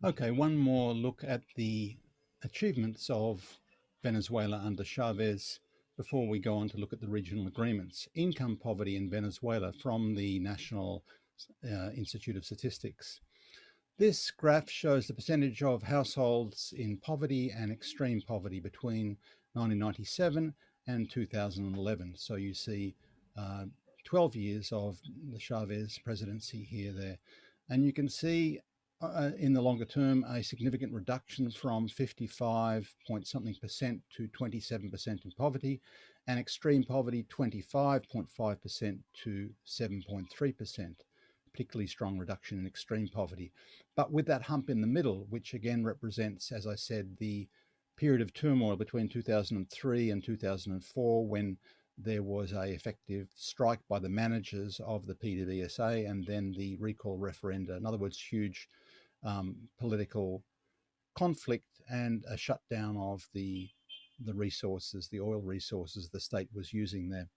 Okay, one more look at the achievements of Venezuela under Chavez before we go on to look at the regional agreements. Income poverty in Venezuela from the National Institute of Statistics. This graph shows the percentage of households in poverty and extreme poverty between 1997 and 2011. So you see 12 years of the Chavez presidency here, there. And you can see in the longer term, a significant reduction from 55-point-something% to 27% in poverty, and extreme poverty 25.5% to 7.3%. Particularly strong reduction in extreme poverty. But with that hump in the middle, which again represents, as I said, the period of turmoil between 2003 and 2004, when there was a effective strike by the managers of the PDVSA and then the recall referenda. In other words, huge political conflict and a shutdown of the resources, the oil resources the state was using there.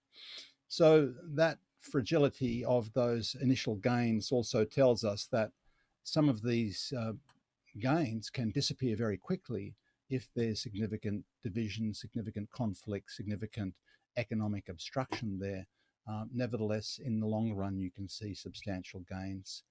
So that fragility of those initial gains also tells us that some of these gains can disappear very quickly if there's significant division, significant conflict, significant economic obstruction there. Nevertheless, in the long run, you can see substantial gains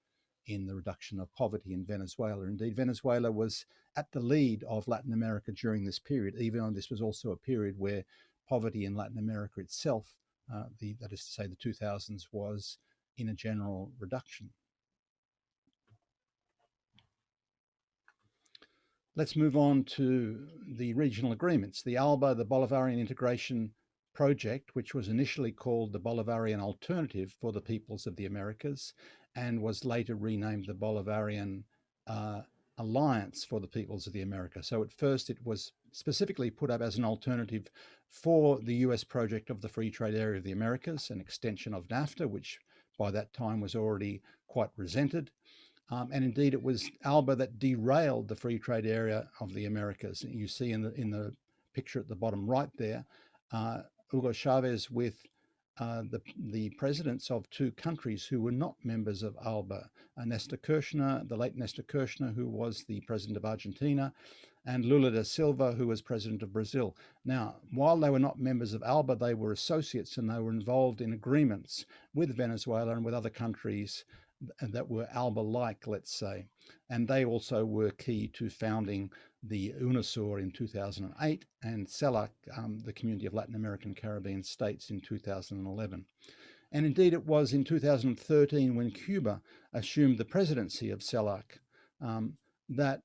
in the reduction of poverty in Venezuela. Indeed, Venezuela was at the lead of Latin America during this period, even though this was also a period where poverty in Latin America itself, that is to say the 2000s, was in a general reduction. Let's move on to the regional agreements. The ALBA, the Bolivarian Integration Project, which was initially called the Bolivarian Alternative for the Peoples of the Americas and was later renamed the Bolivarian Alliance for the Peoples of the Americas. So at first it was specifically put up as an alternative for the US project of the Free Trade Area of the Americas, an extension of NAFTA, which by that time was already quite resented. And indeed it was ALBA that derailed the Free Trade Area of the Americas. You see in the picture at the bottom right there, Hugo Chavez with the presidents of two countries who were not members of ALBA, Nestor Kirchner, the late Nestor Kirchner, who was the president of Argentina, and Lula da Silva, who was president of Brazil. Now, while they were not members of ALBA, they were associates and they were involved in agreements with Venezuela and with other countries that were ALBA-like, let's say. And they also were key to founding the UNASUR in 2008 and CELAC, the Community of Latin American Caribbean States, in 2011. And indeed, it was in 2013 when Cuba assumed the presidency of CELAC that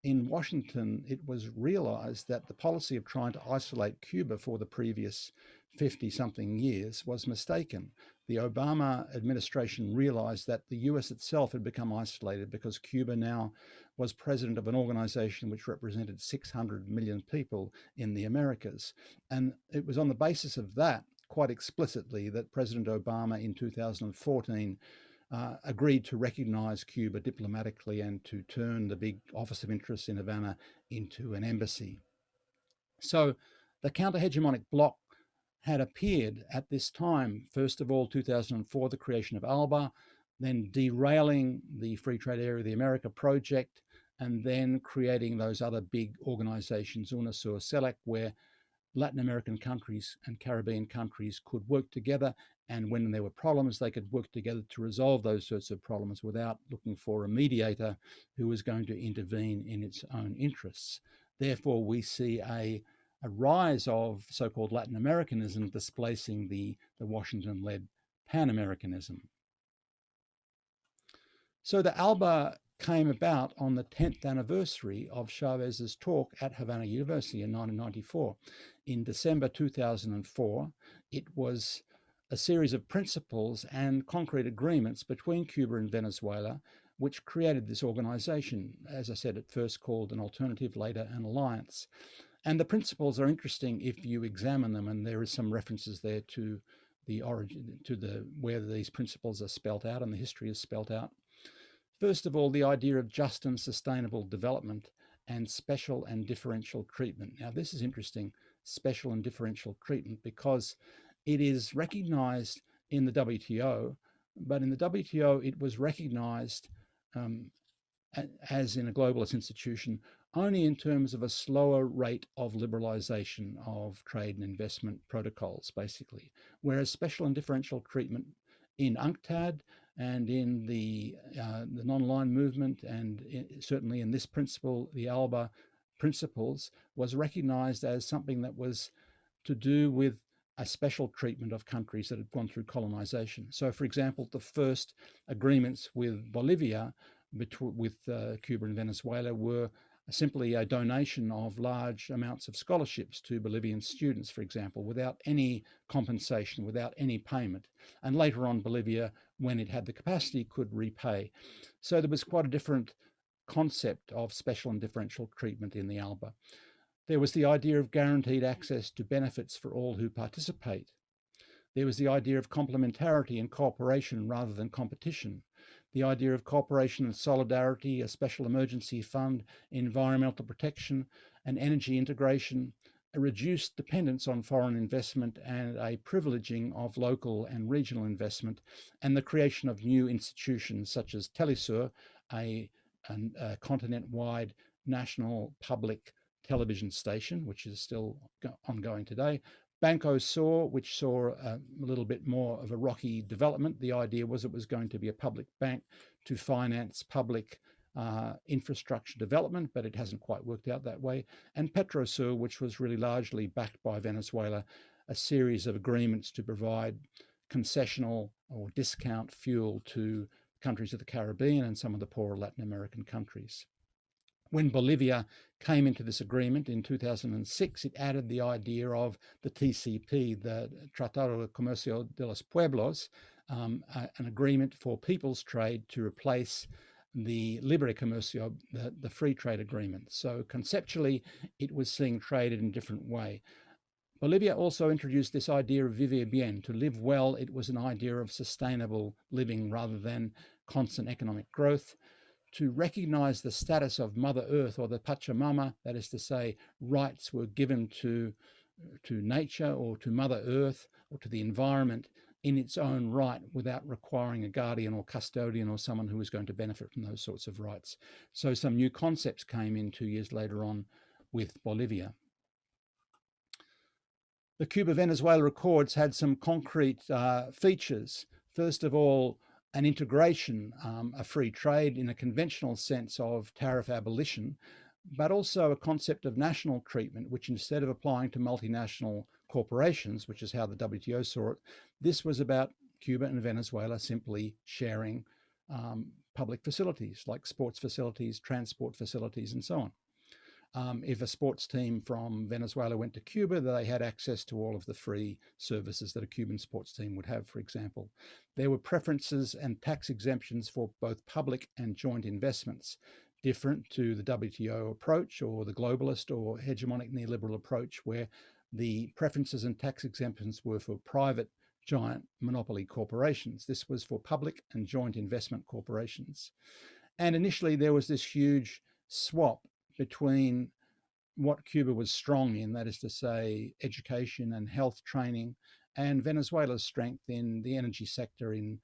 in Washington, it was realized that the policy of trying to isolate Cuba for the previous 50-something years was mistaken. The Obama administration realized that the US itself had become isolated because Cuba now was president of an organization which represented 600 million people in the Americas. And it was on the basis of that, quite explicitly, that President Obama in 2014 agreed to recognize Cuba diplomatically and to turn the big Office of Interest in Havana into an embassy. So the counter-hegemonic bloc had appeared at this time. First of all, 2004, the creation of ALBA, then derailing the Free Trade Area of the America project, and then creating those other big organizations, UNASUR, CELAC, where Latin American countries and Caribbean countries could work together, and when there were problems, they could work together to resolve those sorts of problems without looking for a mediator who was going to intervene in its own interests. Therefore, we see a rise of so-called Latin Americanism displacing the Washington-led Pan-Americanism. So the ALBA came about on the 10th anniversary of Chavez's talk at Havana University in 1994. In December 2004, it was a series of principles and concrete agreements between Cuba and Venezuela which created this organization, as I said, at first called an alternative, later an alliance. And the principles are interesting if you examine them, and there is some references there to the origin, to where these principles are spelt out and the history is spelt out. First of all, the idea of just and sustainable development and special and differential treatment. Now, this is interesting, special and differential treatment, because it is recognized in the WTO, but in the WTO, it was recognized as in a globalist institution only in terms of a slower rate of liberalization of trade and investment protocols, basically, whereas special and differential treatment in UNCTAD and in the non-aligned movement, and certainly in this principle, the ALBA principles, was recognized as something that was to do with a special treatment of countries that had gone through colonization. So, for example, the first agreements with Bolivia, with Cuba and Venezuela, were simply a donation of large amounts of scholarships to Bolivian students, for example, without any compensation, without any payment. And later on, Bolivia, when it had the capacity, could repay. So there was quite a different concept of special and differential treatment in the ALBA. There was the idea of guaranteed access to benefits for all who participate. There was the idea of complementarity and cooperation rather than competition. The idea of cooperation and solidarity, a special emergency fund, environmental protection, and energy integration, a reduced dependence on foreign investment and a privileging of local and regional investment, and the creation of new institutions such as Telesur, a continent-wide national public television station, which is still ongoing today. Banco Sur, which saw a little bit more of a rocky development. The idea was it was going to be a public bank to finance public infrastructure development, but it hasn't quite worked out that way. And Petrosur, which was really largely backed by Venezuela, a series of agreements to provide concessional or discount fuel to countries of the Caribbean and some of the poorer Latin American countries. When Bolivia came into this agreement in 2006, it added the idea of the TCP, the Tratado de Comercio de los Pueblos, an agreement for people's trade to replace the Libre Comercio, the free trade agreement. So conceptually, it was seeing trade in a different way. Bolivia also introduced this idea of vivir bien, to live well. It was an idea of sustainable living rather than constant economic growth. To recognize the status of Mother Earth, or the Pachamama, that is to say, rights were given to nature or to Mother Earth or to the environment in its own right without requiring a guardian or custodian or someone who was going to benefit from those sorts of rights. So some new concepts came in 2 years later on with Bolivia. The Cuba-Venezuela Accords had some concrete features. First of all, an integration, a free trade in a conventional sense of tariff abolition, but also a concept of national treatment, which instead of applying to multinational corporations, which is how the WTO saw it, this was about Cuba and Venezuela simply sharing public facilities like sports facilities, transport facilities, and so on. If a sports team from Venezuela went to Cuba, they had access to all of the free services that a Cuban sports team would have, for example. There were preferences and tax exemptions for both public and joint investments, different to the WTO approach or the globalist or hegemonic neoliberal approach, where the preferences and tax exemptions were for private giant monopoly corporations. This was for public and joint investment corporations. And initially there was this huge swap between what Cuba was strong in, that is to say, education and health training, and Venezuela's strength in the energy sector, in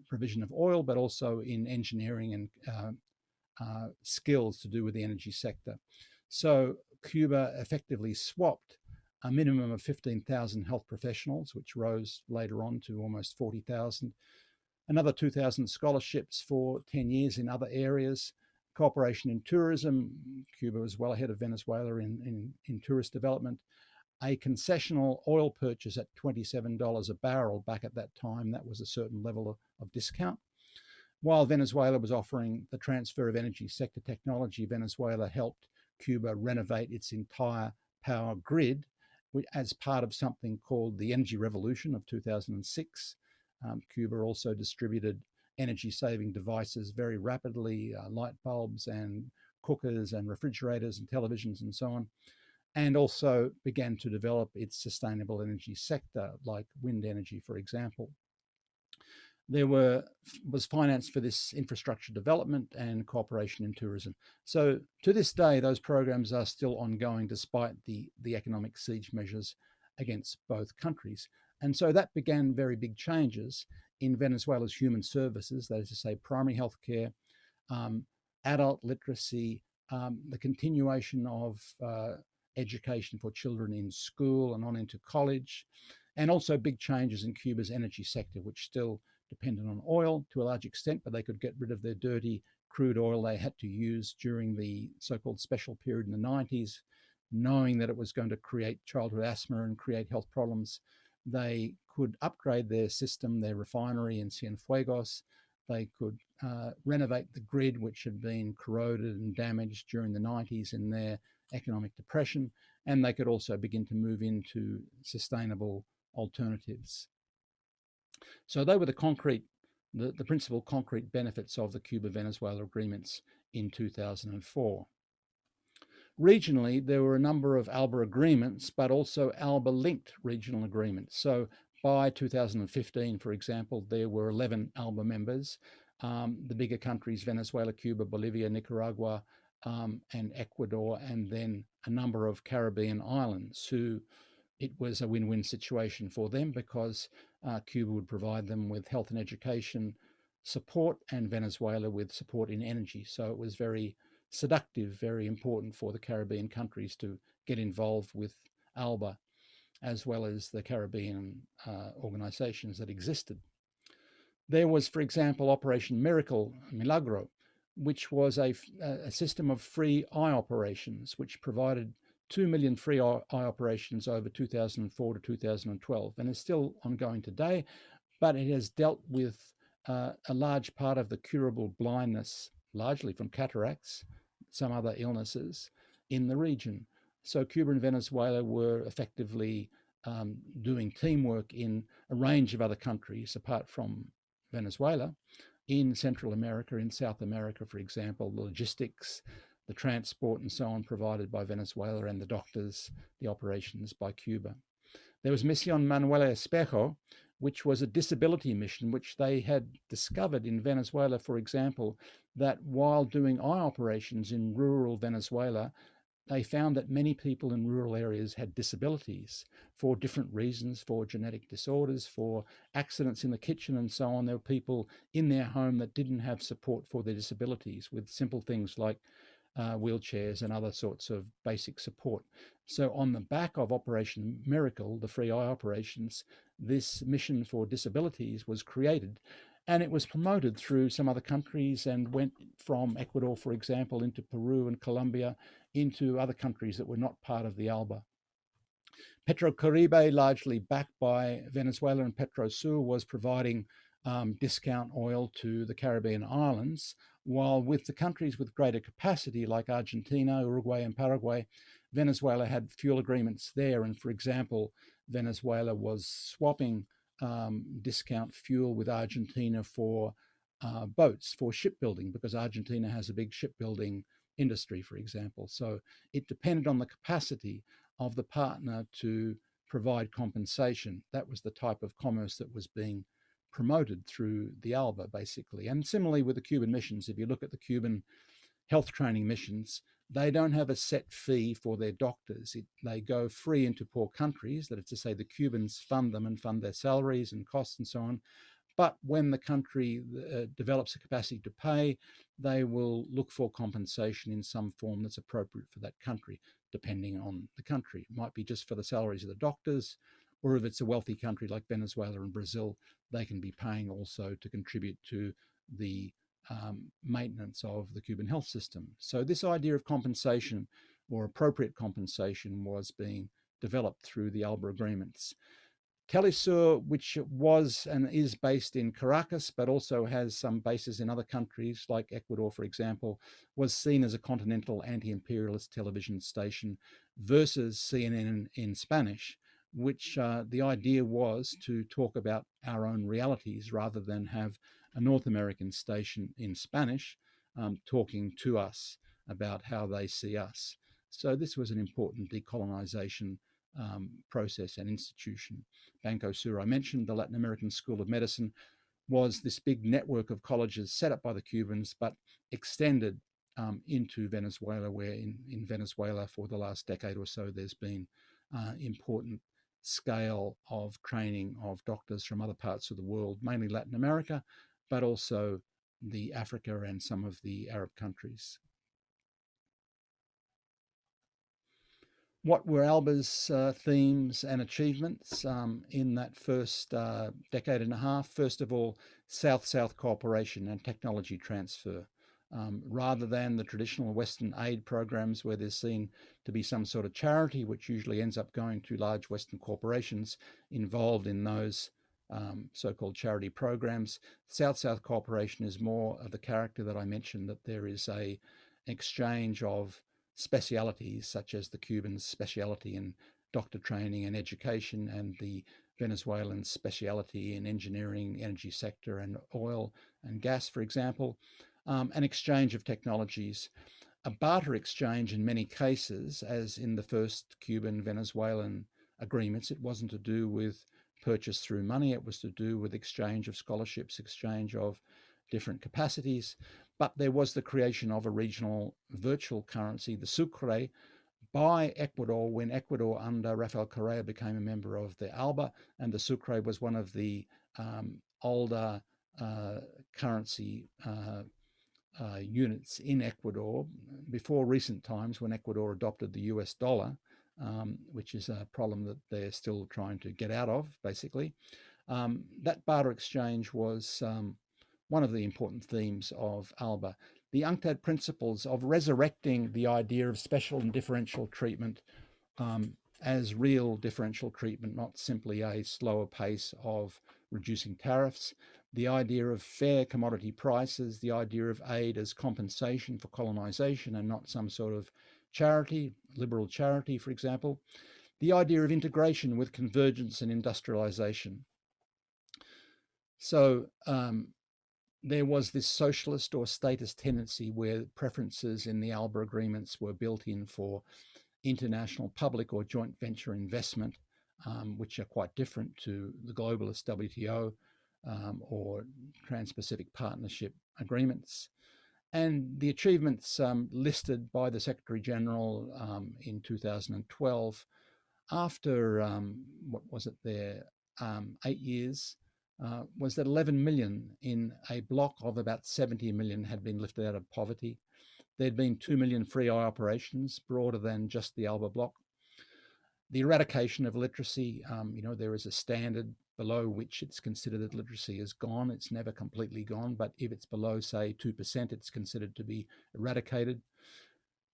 provision of oil, but also in engineering and skills to do with the energy sector. So Cuba effectively swapped a minimum of 15,000 health professionals, which rose later on to almost 40,000, another 2,000 scholarships for 10 years in other areas, cooperation in tourism. Cuba was well ahead of Venezuela in tourist development, a concessional oil purchase at $27 a barrel back at that time. That was a certain level of discount. While Venezuela was offering the transfer of energy sector technology, Venezuela helped Cuba renovate its entire power grid as part of something called the Energy Revolution of 2006. Cuba also distributed energy-saving devices very rapidly, light bulbs and cookers and refrigerators and televisions and so on, and also began to develop its sustainable energy sector, like wind energy, for example. There was finance for this infrastructure development and cooperation in tourism. So to this day, those programs are still ongoing despite the economic siege measures against both countries. And so that began very big changes in Venezuela's human services, that is to say, primary health care, adult literacy, the continuation of education for children in school and on into college, and also big changes in Cuba's energy sector, which still depended on oil to a large extent, but they could get rid of their dirty crude oil they had to use during the so-called special period in the 90s, knowing that it was going to create childhood asthma and create health problems. They could upgrade their system, their refinery in Cienfuegos. They could renovate the grid, which had been corroded and damaged during the 90s in their economic depression. And they could also begin to move into sustainable alternatives. So they were the principal concrete benefits of the Cuba-Venezuela agreements in 2004. Regionally, there were a number of ALBA agreements, but also ALBA-linked regional agreements. So by 2015, for example, there were 11 ALBA members. The bigger countries, Venezuela, Cuba, Bolivia, Nicaragua, and Ecuador, and then a number of Caribbean islands who it was a win-win situation for them because Cuba would provide them with health and education support and Venezuela with support in energy. So it was very seductive, very important for the Caribbean countries to get involved with ALBA, as well as the Caribbean organizations that existed. There was, for example, Operation Milagro, which was a system of free eye operations, which provided 2 million free eye operations over 2004 to 2012, and is still ongoing today, but it has dealt with a large part of the curable blindness, largely from cataracts, some other illnesses in the region. So Cuba and Venezuela were effectively doing teamwork in a range of other countries apart from Venezuela, in Central America, in South America, for example, the logistics, the transport and so on provided by Venezuela, and the doctors, the operations by Cuba. There was Misión Manuel Espejo, which was a disability mission, which they had discovered in Venezuela, for example, that while doing eye operations in rural Venezuela, they found that many people in rural areas had disabilities for different reasons, for genetic disorders, for accidents in the kitchen and so on. There were people in their home that didn't have support for their disabilities with simple things like wheelchairs and other sorts of basic support. So on the back of Operation Miracle, the free eye operations, this mission for disabilities was created, and it was promoted through some other countries and went from Ecuador, for example, into Peru and Colombia, into other countries that were not part of the ALBA. Petrocaribe, largely backed by Venezuela, and Petrosur was providing discount oil to the Caribbean islands, while with the countries with greater capacity like Argentina, Uruguay, and Paraguay, Venezuela had fuel agreements there. And for example, Venezuela was swapping discount fuel with Argentina for boats, for shipbuilding, because Argentina has a big shipbuilding industry, for example. So it depended on the capacity of the partner to provide compensation. That was the type of commerce that was being promoted through the ALBA, basically. And similarly with the Cuban missions, if you look at the Cuban health training missions, they don't have a set fee for their doctors. They go free into poor countries, that is to say the Cubans fund them and fund their salaries and costs and so on. But when the country develops a capacity to pay, they will look for compensation in some form that's appropriate for that country, depending on the country. It might be just for the salaries of the doctors, or if it's a wealthy country like Venezuela and Brazil, they can be paying also to contribute to the maintenance of the Cuban health system. So this idea of compensation or appropriate compensation was being developed through the ALBA agreements. Telesur, which was and is based in Caracas, but also has some bases in other countries like Ecuador, for example, was seen as a continental anti-imperialist television station versus CNN in Spanish, which the idea was to talk about our own realities rather than have a North American station in Spanish talking to us about how they see us. So this was an important decolonization process and institution. Banco Sur, I mentioned, the Latin American School of Medicine, was this big network of colleges set up by the Cubans, but extended into Venezuela, where in Venezuela for the last decade or so, there's been important scale of training of doctors from other parts of the world, mainly Latin America, but also the Africa and some of the Arab countries. What were ALBA's themes and achievements in that first decade and a half? First of all, South-South cooperation and technology transfer. Rather than the traditional Western aid programs where there's seen to be some sort of charity, which usually ends up going to large Western corporations involved in those so-called charity programs, South-South cooperation is more of the character that I mentioned, that there is an exchange of specialities, such as the Cubans' speciality in doctor training and education, and the Venezuelan speciality in engineering, energy sector, and oil and gas, for example. An exchange of technologies, a barter exchange in many cases, as in the first Cuban-Venezuelan agreements. It wasn't to do with purchase through money, it was to do with exchange of scholarships, exchange of different capacities. But there was the creation of a regional virtual currency, the Sucre, by Ecuador when Ecuador under Rafael Correa became a member of the ALBA, and the Sucre was one of the older currency units in Ecuador before recent times when Ecuador adopted the US dollar, which is a problem that they're still trying to get out of, basically. That barter exchange was one of the important themes of ALBA. The UNCTAD principles of resurrecting the idea of special and differential treatment as real differential treatment, not simply a slower pace of reducing tariffs, the idea of fair commodity prices, the idea of aid as compensation for colonization and not some sort of charity, liberal charity, for example, the idea of integration with convergence and industrialization. So there was this socialist or statist tendency where preferences in the ALBA agreements were built in for international public or joint venture investment, which are quite different to the globalist WTO or Trans-Pacific Partnership agreements. And the achievements listed by the Secretary General in 2012, after, 8 years, was that 11 million in a block of about 70 million had been lifted out of poverty. There'd been 2 million free eye operations, broader than just the ALBA block. The eradication of illiteracy, there is a standard below which it's considered that literacy is gone. It's never completely gone, but if it's below, say, 2%, it's considered to be eradicated.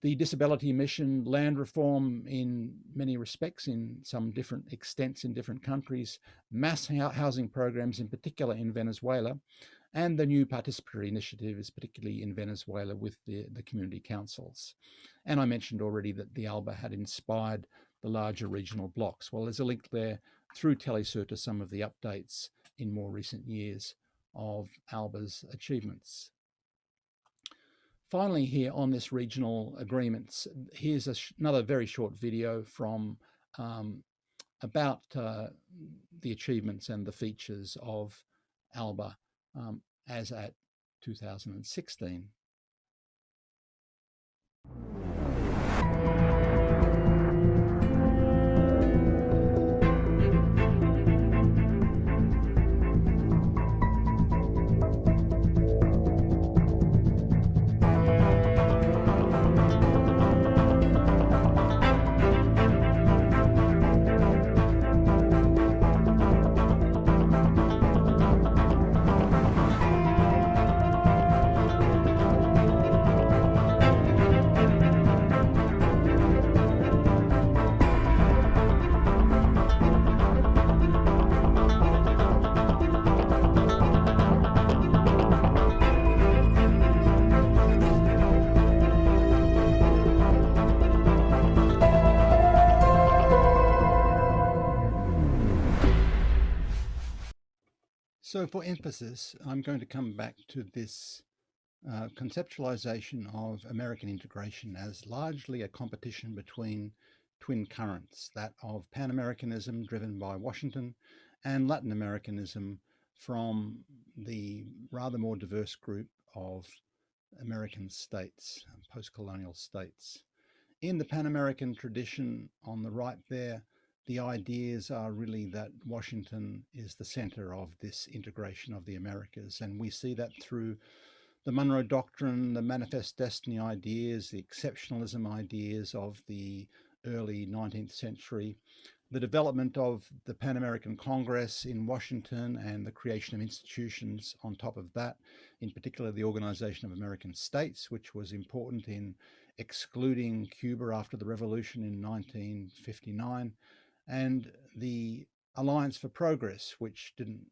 The disability mission, land reform in many respects, in some different extents in different countries, mass housing programs, in particular in Venezuela, and the new participatory initiatives, particularly in Venezuela with the community councils. And I mentioned already that the ALBA had inspired the larger regional blocks. Well, there's a link there through Telesur to some of the updates in more recent years of ALBA's achievements. Finally, here on this regional agreements, here's another very short video from about the achievements and the features of ALBA as at 2016. So for emphasis, I'm going to come back to this conceptualization of American integration as largely a competition between twin currents, that of Pan-Americanism driven by Washington and Latin Americanism from the rather more diverse group of American states, post-colonial states. In the Pan-American tradition on the right there, the ideas are really that Washington is the center of this integration of the Americas. And we see that through the Monroe Doctrine, the Manifest Destiny ideas, the exceptionalism ideas of the early 19th century, the development of the Pan American Congress in Washington and the creation of institutions on top of that, in particular the Organization of American States, which was important in excluding Cuba after the revolution in 1959, and the Alliance for Progress, which didn't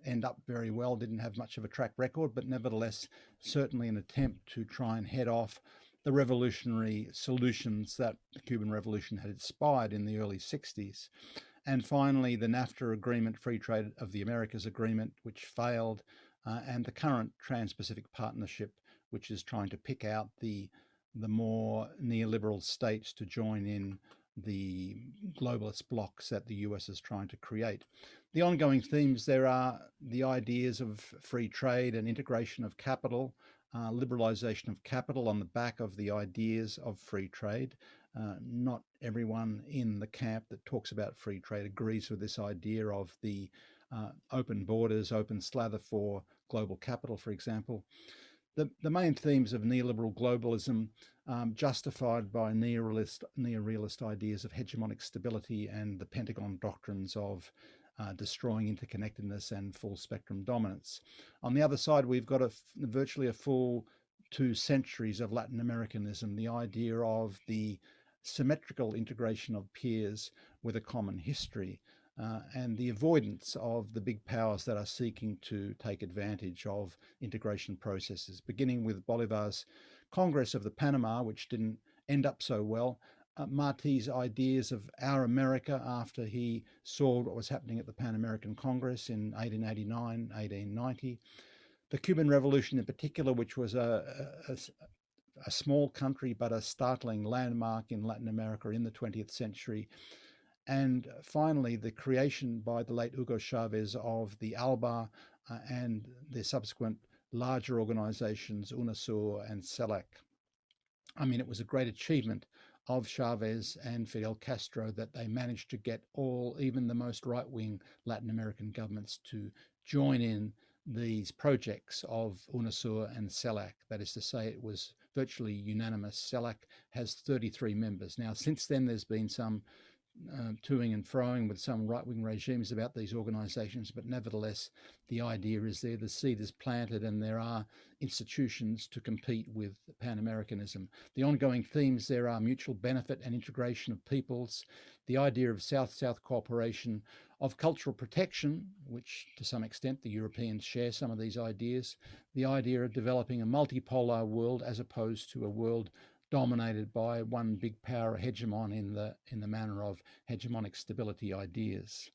end up very well, didn't have much of a track record, but nevertheless certainly an attempt to try and head off the revolutionary solutions that the Cuban Revolution had inspired in the early 60s. And finally, the NAFTA agreement, Free Trade of the Americas agreement, which failed, and the current Trans-Pacific Partnership, which is trying to pick out the more neoliberal states to join in the globalist blocs that the US is trying to create. The ongoing themes there are the ideas of free trade and integration of capital, liberalization of capital on the back of the ideas of free trade. Not everyone in the camp that talks about free trade agrees with this idea of the open borders, open slather for global capital, for example. The main themes of neoliberal globalism, justified by neorealist ideas of hegemonic stability and the Pentagon doctrines of destroying interconnectedness and full spectrum dominance. On the other side, we've got virtually a full 2 centuries of Latin Americanism, the idea of the symmetrical integration of peers with a common history, and the avoidance of the big powers that are seeking to take advantage of integration processes, beginning with Bolivar's Congress of the Panama, which didn't end up so well, Martí's ideas of our America after he saw what was happening at the Pan American Congress in 1889, 1890, the Cuban Revolution in particular, which was a small country but a startling landmark in Latin America in the 20th century, and finally the creation by the late Hugo Chavez of the ALBA and the subsequent larger organizations UNASUR and CELAC. I mean, it was a great achievement of Chavez and Fidel Castro that they managed to get even the most right-wing Latin American governments to join in these projects of UNASUR and CELAC. That is to say, it was virtually unanimous. CELAC has 33 members. Now, since then, there's been some toing and froing with some right-wing regimes about these organisations, but nevertheless, the idea is there, the seed is planted, and there are institutions to compete with Pan-Americanism. The ongoing themes there are mutual benefit and integration of peoples, the idea of South-South cooperation, of cultural protection, which to some extent the Europeans share some of these ideas, the idea of developing a multipolar world as opposed to a world dominated by one big power hegemon in the manner of hegemonic stability ideas.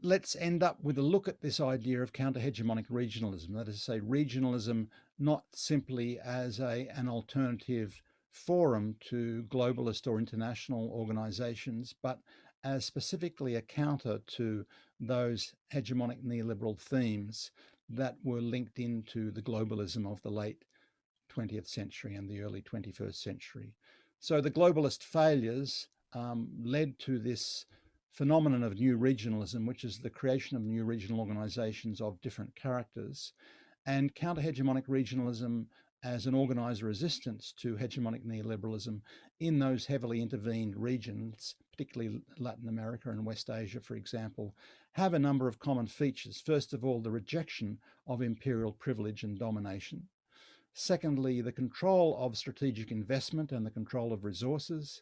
Let's end up with a look at this idea of counter-hegemonic regionalism, that is to say, regionalism not simply as an alternative forum to globalist or international organisations, but as specifically a counter to those hegemonic neoliberal themes that were linked into the globalism of the late 20th century and the early 21st century. So the globalist failures led to this phenomenon of new regionalism, which is the creation of new regional organisations of different characters, and counter-hegemonic regionalism as an organised resistance to hegemonic neoliberalism in those heavily intervened regions, particularly Latin America and West Asia, for example, have a number of common features. First of all, the rejection of imperial privilege and domination. Secondly, the control of strategic investment and the control of resources,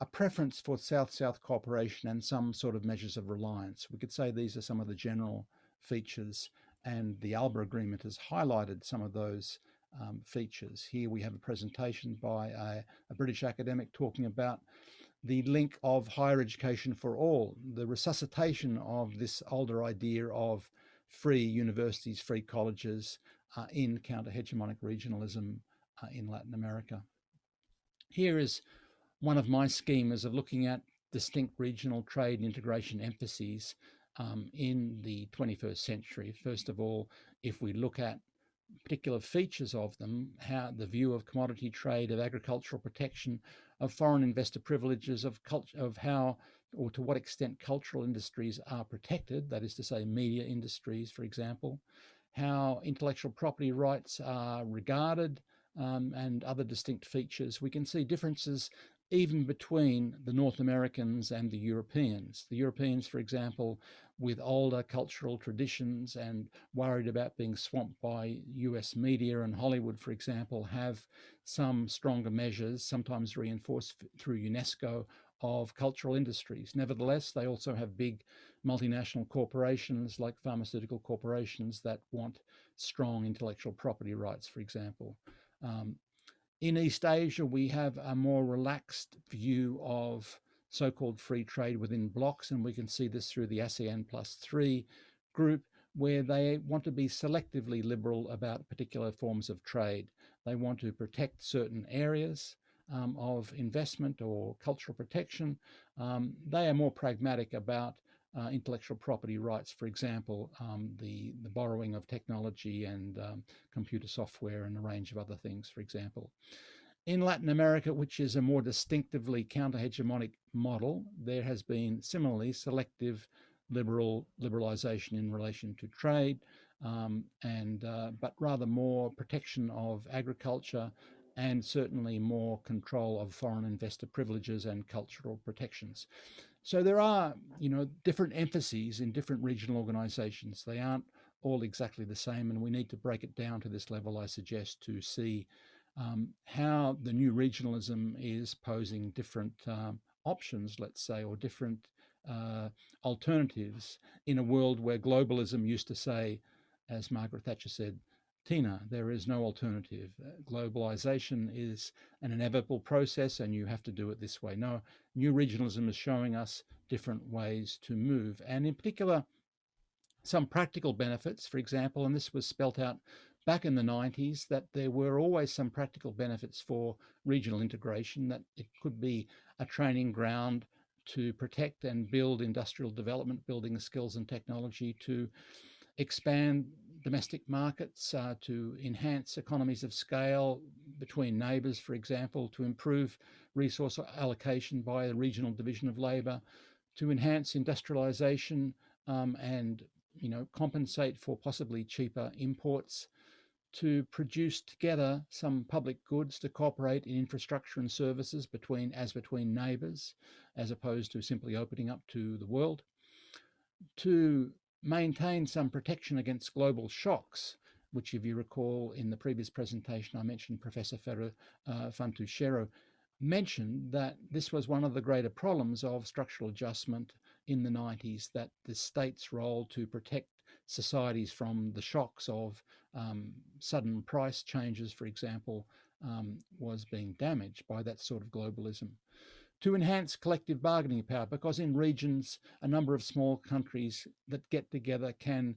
a preference for South-South cooperation and some sort of measures of reliance. We could say these are some of the general features, and the Alba Agreement has highlighted some of those features. Here we have a presentation by a British academic talking about the link of higher education for all, the resuscitation of this older idea of free universities, free colleges, in counter-hegemonic regionalism in Latin America. Here is one of my schemas of looking at distinct regional trade and integration emphases in the 21st century. First of all, if we look at particular features of them, how the view of commodity trade, of agricultural protection, of foreign investor privileges, of how or to what extent cultural industries are protected, that is to say media industries, for example, how intellectual property rights are regarded, and other distinct features. We can see differences even between the North Americans and the Europeans. The Europeans, for example, with older cultural traditions and worried about being swamped by US media and Hollywood, for example, have some stronger measures, sometimes reinforced through UNESCO, of cultural industries. Nevertheless, they also have big multinational corporations like pharmaceutical corporations that want strong intellectual property rights, for example. In East Asia, we have a more relaxed view of so-called free trade within blocks, and we can see this through the ASEAN +3 group, where they want to be selectively liberal about particular forms of trade. They want to protect certain areas of investment or cultural protection. They are more pragmatic about intellectual property rights, for example, the borrowing of technology and computer software and a range of other things, for example. In Latin America, which is a more distinctively counter-hegemonic model, there has been similarly selective liberalization in relation to trade, but rather more protection of agriculture and certainly more control of foreign investor privileges and cultural protections. So there are, different emphases in different regional organizations. They aren't all exactly the same, and we need to break it down to this level, I suggest, to see how the new regionalism is posing different options, let's say, or different alternatives in a world where globalism used to say, as Margaret Thatcher said, Tina, there is no alternative. Globalization is an inevitable process and you have to do it this way. No, new regionalism is showing us different ways to move, and in particular, some practical benefits, for example, and this was spelt out back in the 90s, that there were always some practical benefits for regional integration, that it could be a training ground to protect and build industrial development, building skills and technology, to expand domestic markets, to enhance economies of scale between neighbours, for example, to improve resource allocation by the regional division of labour, to enhance industrialisation and compensate for possibly cheaper imports, to produce together some public goods, to cooperate in infrastructure and services between neighbours, as opposed to simply opening up to the world, to maintain some protection against global shocks, which, if you recall, in the previous presentation I mentioned, Professor Fantuchero mentioned that this was one of the greater problems of structural adjustment in the 90s, that the state's role to protect societies from the shocks of sudden price changes, for example, was being damaged by that sort of globalism. To enhance collective bargaining power, because in regions, a number of small countries that get together can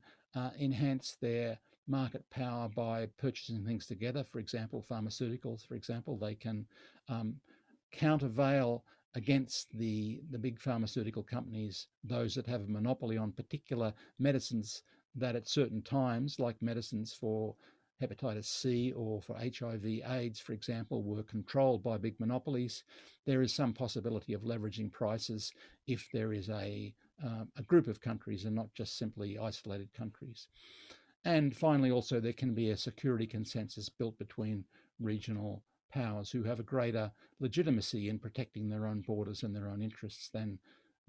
enhance their market power by purchasing things together. For example, pharmaceuticals, for example, they can countervail against the big pharmaceutical companies, those that have a monopoly on particular medicines that at certain times, like medicines for hepatitis C or for HIV/AIDS, for example, were controlled by big monopolies. There is some possibility of leveraging prices if there is a group of countries and not just simply isolated countries. And finally, also, there can be a security consensus built between regional powers who have a greater legitimacy in protecting their own borders and their own interests than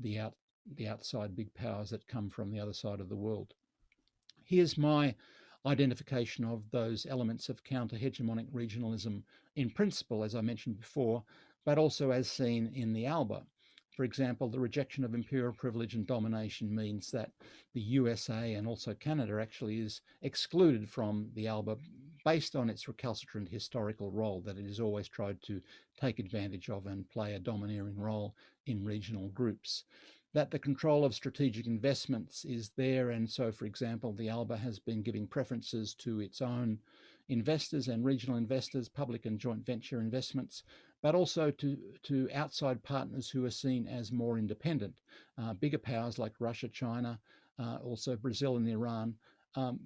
the outside big powers that come from the other side of the world. Here's my identification of those elements of counter-hegemonic regionalism in principle, as I mentioned before, but also as seen in the ALBA. For example, the rejection of imperial privilege and domination means that the USA and also Canada actually is excluded from the ALBA based on its recalcitrant historical role that it has always tried to take advantage of and play a domineering role in regional groups. That the control of strategic investments is there, and so, for example, the ALBA has been giving preferences to its own investors and regional investors, public and joint venture investments, but also to outside partners who are seen as more independent, bigger powers like Russia, China, also Brazil and Iran,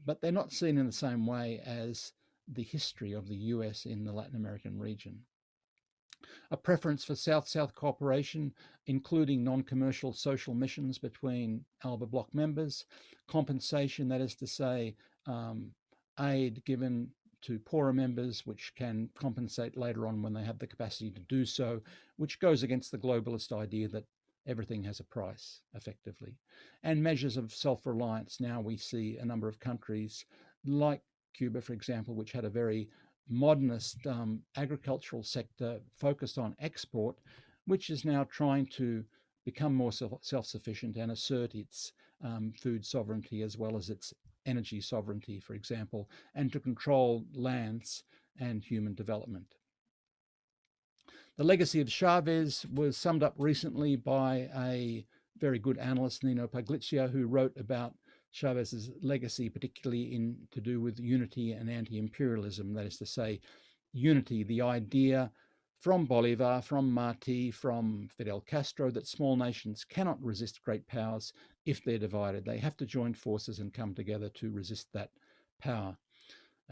but they're not seen in the same way as the history of the US in the Latin American region. A preference for South-South cooperation, including non-commercial social missions between ALBA bloc members, compensation, that is to say, aid given to poorer members, which can compensate later on when they have the capacity to do so, which goes against the globalist idea that everything has a price, effectively. And measures of self-reliance. Now we see a number of countries like Cuba, for example, which had a very modernist agricultural sector focused on export, which is now trying to become more self-sufficient and assert its food sovereignty as well as its energy sovereignty, for example, and to control lands and human development. The legacy of Chavez was summed up recently by a very good analyst, Nino Paglia, who wrote about Chavez's legacy, particularly to do with unity and anti-imperialism. That is to say, unity, the idea from Bolivar, from Martí, from Fidel Castro, that small nations cannot resist great powers if they're divided. They have to join forces and come together to resist that power,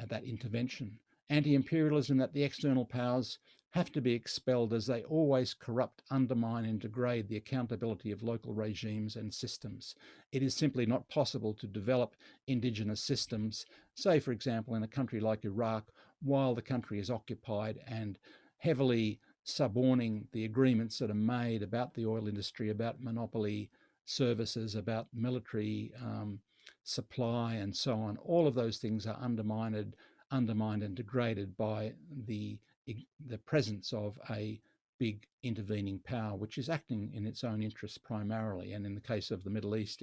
that intervention. Anti-imperialism, that the external powers have to be expelled as they always corrupt, undermine and degrade the accountability of local regimes and systems. It is simply not possible to develop indigenous systems, say for example in a country like Iraq, while the country is occupied and heavily suborning the agreements that are made about the oil industry, about monopoly services, about military supply and so on. All of those things are undermined and degraded by the presence of a big intervening power, which is acting in its own interests primarily, and in the case of the Middle East,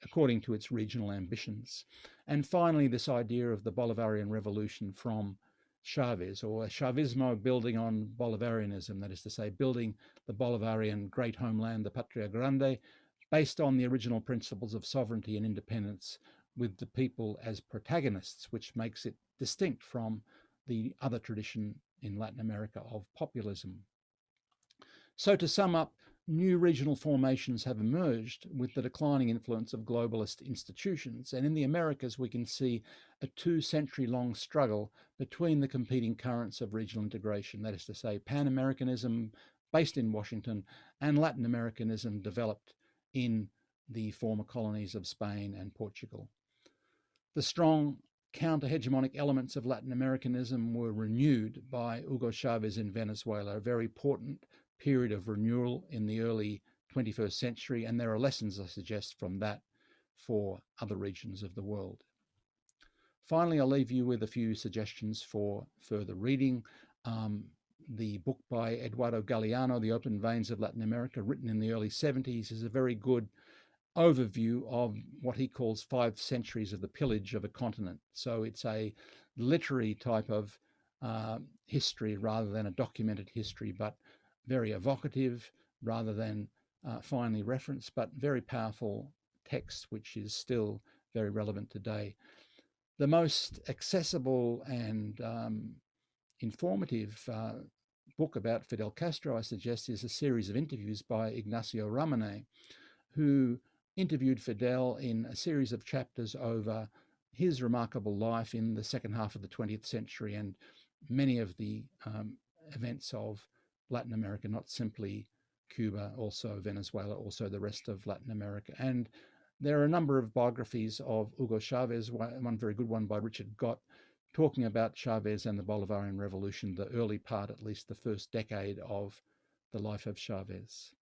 according to its regional ambitions. And finally, this idea of the Bolivarian revolution from Chavez, or Chavismo building on Bolivarianism, that is to say, building the Bolivarian great homeland, the Patria Grande, based on the original principles of sovereignty and independence, with the people as protagonists, which makes it distinct from the other tradition in Latin America of populism. So to sum up, new regional formations have emerged with the declining influence of globalist institutions, and in the Americas we can see a 2-century-long struggle between the competing currents of regional integration, that is to say, Pan-Americanism based in Washington and Latin Americanism developed in the former colonies of Spain and Portugal. The strong counter-hegemonic elements of Latin Americanism were renewed by Hugo Chavez in Venezuela, a very important period of renewal in the early 21st century, and there are lessons, I suggest, from that for other regions of the world. Finally, I'll leave you with a few suggestions for further reading. The book by Eduardo Galeano, The Open Veins of Latin America, written in the early 70s, is a very good overview of what he calls 5 centuries of the pillage of a continent. So it's a literary type of history rather than a documented history, but very evocative rather than finely referenced, but very powerful text, which is still very relevant today. The most accessible and informative book about Fidel Castro, I suggest, is a series of interviews by Ignacio Ramonet, who interviewed Fidel in a series of chapters over his remarkable life in the second half of the 20th century and many of the events of Latin America, not simply Cuba, also Venezuela, also the rest of Latin America. And there are a number of biographies of Hugo Chavez, one very good one by Richard Gott, talking about Chavez and the Bolivarian Revolution, the early part, at least the first decade of the life of Chavez.